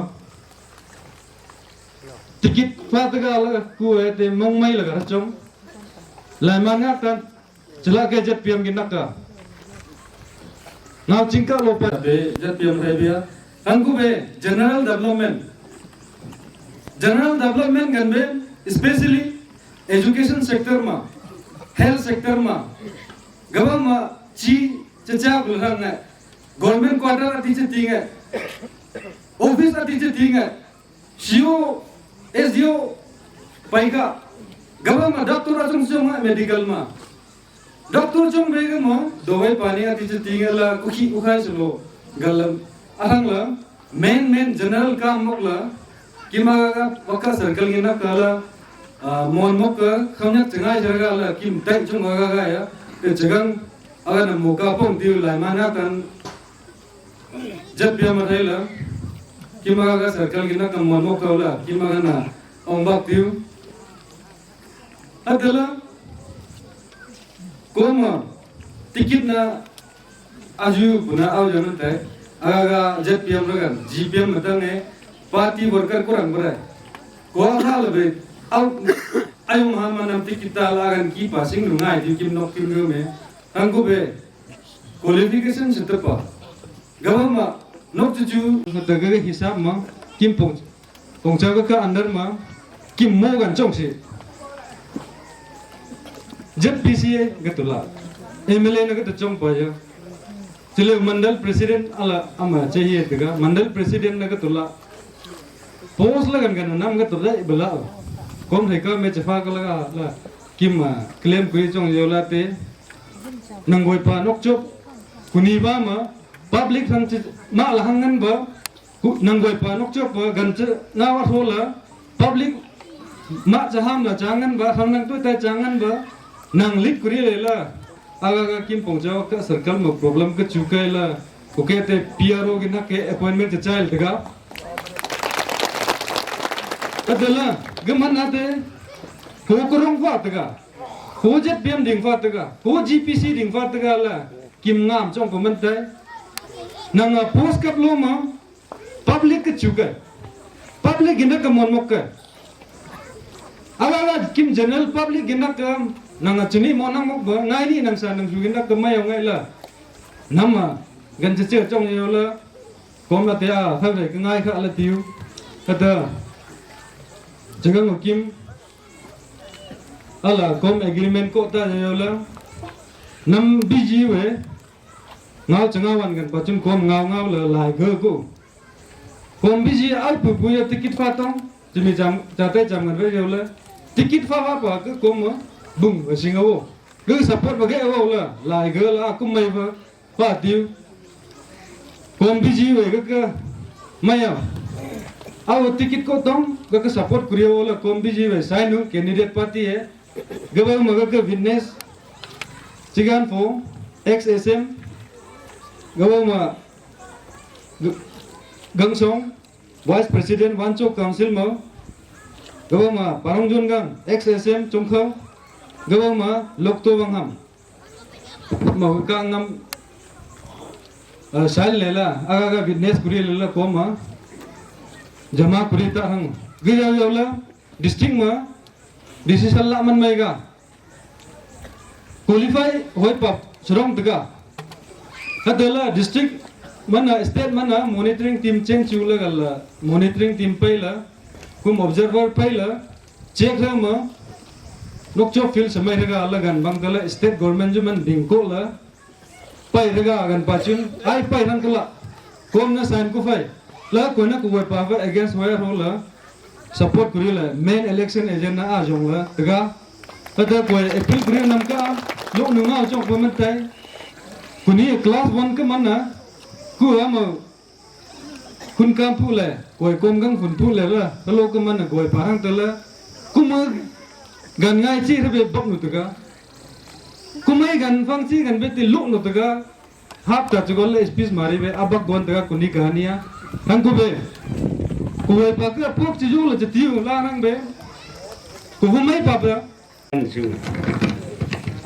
ticket fa ga la ku te mong mai la ga chong la man nga ta chla ke jet pm gi nakka now chingka lo pa be jet pm re bia angku be general development gan be especially education sector ma health sector ma gawang ma chi chacha gulhang ngai government quarter ati che tinga office ati che tinga CO SDO paiga gawang ma doctor achung chung medical ma doctor chung bega mo dowai pani ati che tinga la kuhi ukhai sulo galam ahang la main general ka mok la kima ga waka circle gina kala mon mok ka khamyak chengai jaga la kim tai chung ga ya te chegang aga na moka pong tiu lai mana kan jat pia ma thai la kima ga circle gina kam mon mok ka la kima ga na ong bak tiu adala koma ticket na aju buna au janan tai aga jet pm ragan gpm matang ne party worker kurang berai ko hal be au ayu mahamanam ticket ta lagan ki passing rungai di kim nok kim me anggo be qualification setapa gawama nok ju daga hisab ma kim pong cha ka under ma kim mo gan chong si jet pca gatula mla na ka chong pa ya चलो मंडल प्रेसिडेंट अला अमा चाहिए तगा मंडल प्रेसिडेंट नगा तुला पोस्ट लगन गन नाम गा तुला बला कौन है का मैं चफा का लगा ला किम क्लेम कुई चोंग योलाते नंगोय पा नोकचोप कुनी बा मा पब्लिक संग मा लहंगन बा नंगोय पा नोकचोप गन च नावा होला पब्लिक मा जहाम ना चांगन बा खंगन तो ता चांगन बा नंग लिक कुरी लेला aga kim pongjaw ka circle mo problem ka chukai la oke te PRO gina ke appointment cha child daga adala gaman ate ho korong fa daga ho jet bm ding fa daga ho GPC ding fa daga la kim ngam chong paman tai nang post kap lo ma public ka chukai public gina ka mon mok ka ala kim general public gina ka nang chuni mo nang mok ba ngai ni nang sa nang jugin dak mai ngai la nama gan che chong yo la kom la tia tha re ka ngai kha la tiu ta jagang kim ala kom agreement ko ta yo la nam biji we ngau changa wan gan pa chun kom ngau la lai ge ko kom biji al pu pu ya ticket fa tong chimi jam ta te jam gan ve yo la ticket fa fa pa ke kom bung ở Singapore cứ support vào cái ô là lại gỡ là cũng mày và tiêu còn bây giờ về cái mày à ao ticket có tông cái support kuriyo là còn bây giờ về sign nu candidate party है cái bao mà cái witness chigan phố XSM cái bao mà gang song vice president Wancho council mà cái bao mà Parong Jun gang XSM trong khâu gawa ma lokto wangham ma ka ngam sal lela aga witness kuri lela ko ma jama kuri ta hang gaya yola district ma decision la man mai ga qualify hoi pap serong tega adala district mana state mana monitoring team change chula galla monitoring team paila kum observer paila check ra ma nok cho fil samai rega la gan bang kala state government juman dingko la pai rega gan pachun ai pai nan kala kom na sign ko fai la ko na ko wa pa against wire rola support kuri la main election agent na a jong la taga tada ko appeal kuri nam ka lo nu nga chok pa man tai kuni class 1 ka man na ku ama kun kam pu le ko kom gang fun pu le la lo ka man na ko pa hang ta la kuma gan ngai chi ra be bok nu taga kumai gan fang chi gan be ti lu nu taga hap ta chugol le speech mari be abak gon taga kuni kahania hang ku be ku be pa ka pok chi ju la chi tiu la nang be ku humai pa ba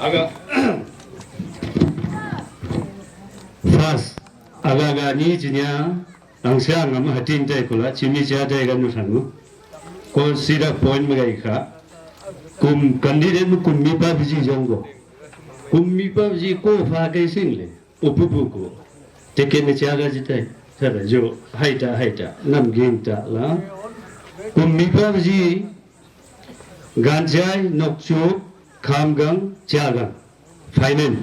aga first aga ga ni jinya ang sia ngam hatin dai kula chimi ja dai gan nu sanu ko sira point ma gai kha kum candidate mu kum mi pa biji jongo kum mi pa biji ko fa kai sing le upu ko teke ne cha ga jitai thara jo haita nam gin ta la kum mi pa biji ganjai nokchu khamgang chagang finance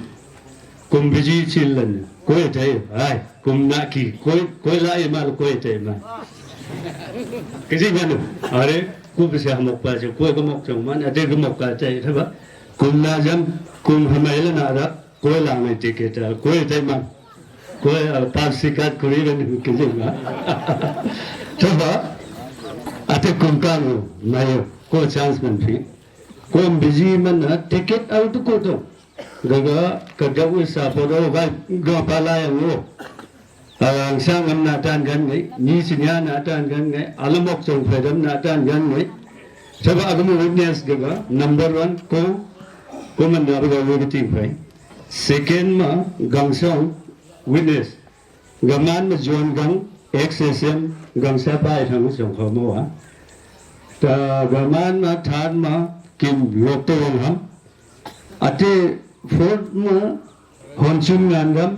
kum biji chilan koi thai ai kum na ki koi la ma koi thai ma cái gì vậy ở đấy cô bị sao một bài cô có một chồng mà ở đây có một cái chạy thôi bác cùng là dân cùng hôm nay là nào đó cô làm này thì cái cô thấy mà कोई पार्सिकात कुरीरन किजिंगा coba ate kumkanu mayo ko chance man phi ko busy man na ticket out ko to gaga kadawi sa photo ga pala yang ang sang am na tan gan ngai ni sinya na tan gan ngai alamok chong phedam na tan gan ngai coba agamu witness gaga number 1 ko man na ga waiting phai second ma gangsong witness gaman ma jon gang XSM gangsa pai thang song khomo wa ta gaman ma than ma kim lok to wang ham ate fourth ma honchum ngandam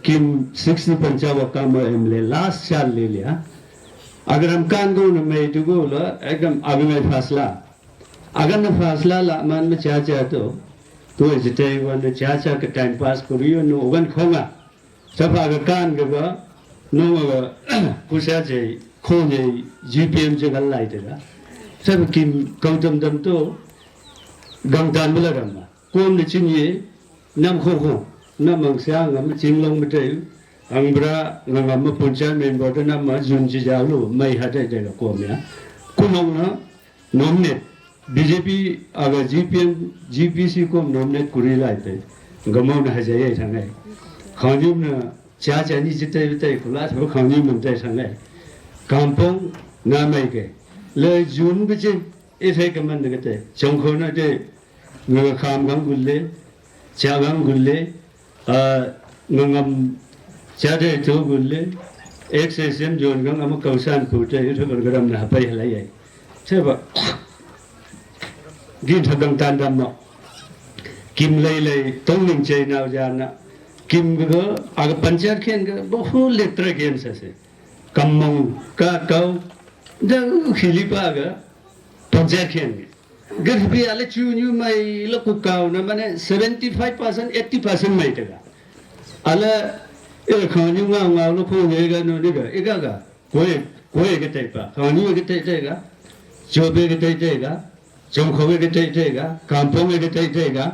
kim 60 panchawa kam emle last chal le liya agar hum kan go na mai tu go la ekam agme fasla agar na fasla la man ma cha cha to jite wan cha cha ka time pass koriyo no ogan khonga sabha ga kan ga no kusha je khone GPM je gal lai de la sab kim kautam dam to gang dan bula ram kom le chin ye nam kho kho nam ang sia ngam chin long mate ang bra ngam ma puncha men bo de nam ma jun ji ja lu mai ha de de ko mya kunong na nomnet BJP aga GPM GPC ko nomnet kuri lai de gamau na ha je ye thang ai khajum na cha cha ni jite jite kula tho khang ni mun tai sang lai kampong na mai ke le jun bi chin e thai ka man de te chong kho na de ngue kham gang gulle cha gang gulle ngam cha de tho gulle XSM jon gang am kausan khu te tho gram na pai halai ai che ba gin thadang tan dam no kim lei lei tong ning chei naw ja na kim go aga panchayat khen ga bahut letra gen se kamong ka kau da khilipa ga panchayat khen gar bi ale chu nyu mai lo ku kau na mane 75% 80% mai ta ga ala e khon nyu nga lo ko ne ga no ni ga e ga koe ga tai pa khon nyu ga tai ga jobe ga tai ga jong kho ga tai ga kampong ga tai ga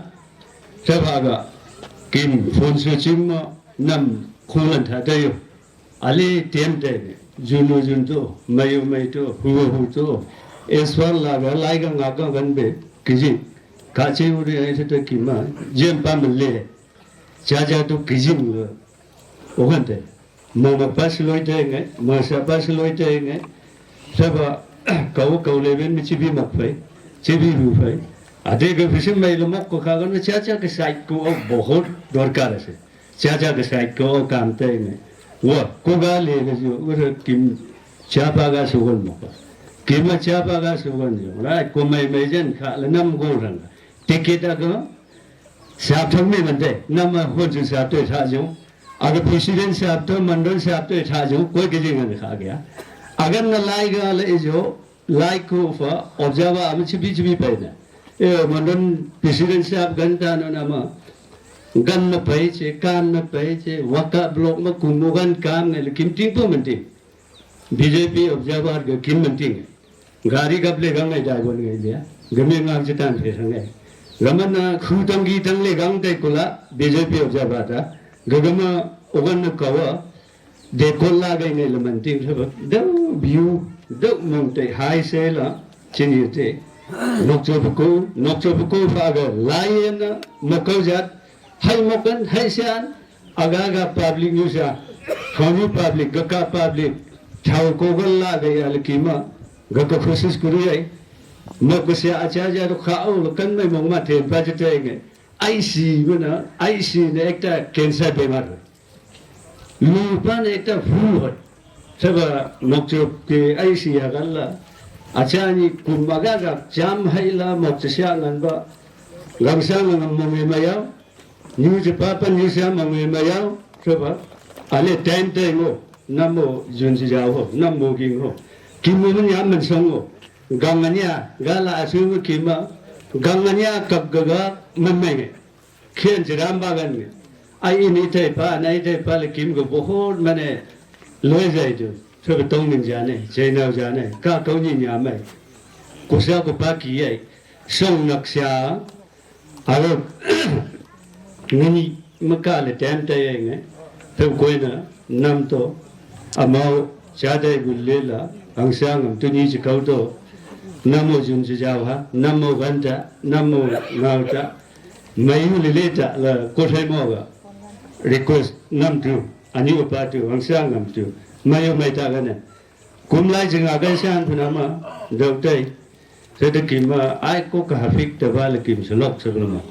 sa ba ga kim phone se chim nam kholan tha tayo ali tem te juno jun to mayo mai to hu to eswar la ga lai ga nga ga gan be kiji ka che u re ai te ki ma jem pa mle ja ja to kiji mu o gan te mo ma pas loi te nge ma sa pas loi te nge sa ba kau le ben mi chi bi mak phai chi bi ru phai आधे के फिर में लोग को खाकर ना चाचा के साइड को बहुत दरकार है चाचा के साइड को काम ते हैं वो को गाले के जो वो किम चापा का सुगन मौका किम चापा का सुगन जो राइट को मैं जन खा ले नम गो रंग टिकट का साथ में बनते नम हो जो साथ तो था जो अगर प्रेसिडेंट साहब तो मंडल साहब तो था जो कोई किसी ने खा गया अगर न लाएगा ले जो लाइक को फा ऑब्जर्व अब छिपी पैदा मंडन प्रेसिडेंट साहब गंता नो नामा गन न पै छे काम न पै छे वका ब्लॉक में कुमोगन काम ने लेकिन टिंग तो मनती बीजेपी ऑब्जर्वर के किन मनती गाड़ी गबले गंग नै जाय बोल गई लिया गमे गांग चितान फे संगे गमन खुतंगी तंगले गंग ते कुला बीजेपी ऑब्जर्वर था गगम ओगन न कव दे कोला गई ने लमनती सब द व्यू द मंते हाई से ला चिनिते नोकचोबको फागर लाइन मकौजात हाई मकन हाई सियान आगा पब्लिक न्यूज़ा खानी पब्लिक गका पब्लिक ठाव कोगल्ला गया लकीमा गका कोशिश करिए मकसे आचार्य तो खाओ लकन में मंगमा थे बजते हैं आईसी बना आईसी ने एक कैंसर बीमार लूपान एक फूल है सब नोकचोब के IC आगल्ला Achani kumagaga jam haila moktsya nganba gangsa ngam mayaw news papa news mayaw soba ale time ngo namo junji jawo namo gingo kimun ya man songo ganganya gala asu kima ganganya kabgaga mamenge khen jiram bagan ne ai ni te pa nai te pa le kim go bahut mane loy jai jo सब तोंग निं जाने चैनल जाने का तोंग निं आमे कुछ को बाकी है सोंग नक्शा आरो नहीं मकाले टाइम ते हैं เท่าก้อยนะนำตัวอามาชาได้บุญเลี้ยละอังเสียงตัวนี้จะเขาตัวนำโมจุนจะเจ้าฮะนำโมกันจะนำโมเงาจะไม่อยู่เลี้ยจะละก็ใช้โมกะ request นำตัวอันนี้อุปาตัวอังเสียงนำตัวไม่อยู่ไม่ตากันเนี่ยกุมไล่จึงอาการเสียงพนันมาเดิมใจเศรษฐกิจมาไอ้ก็กระฟิกแต่ว่าละกิมสลบสักละมา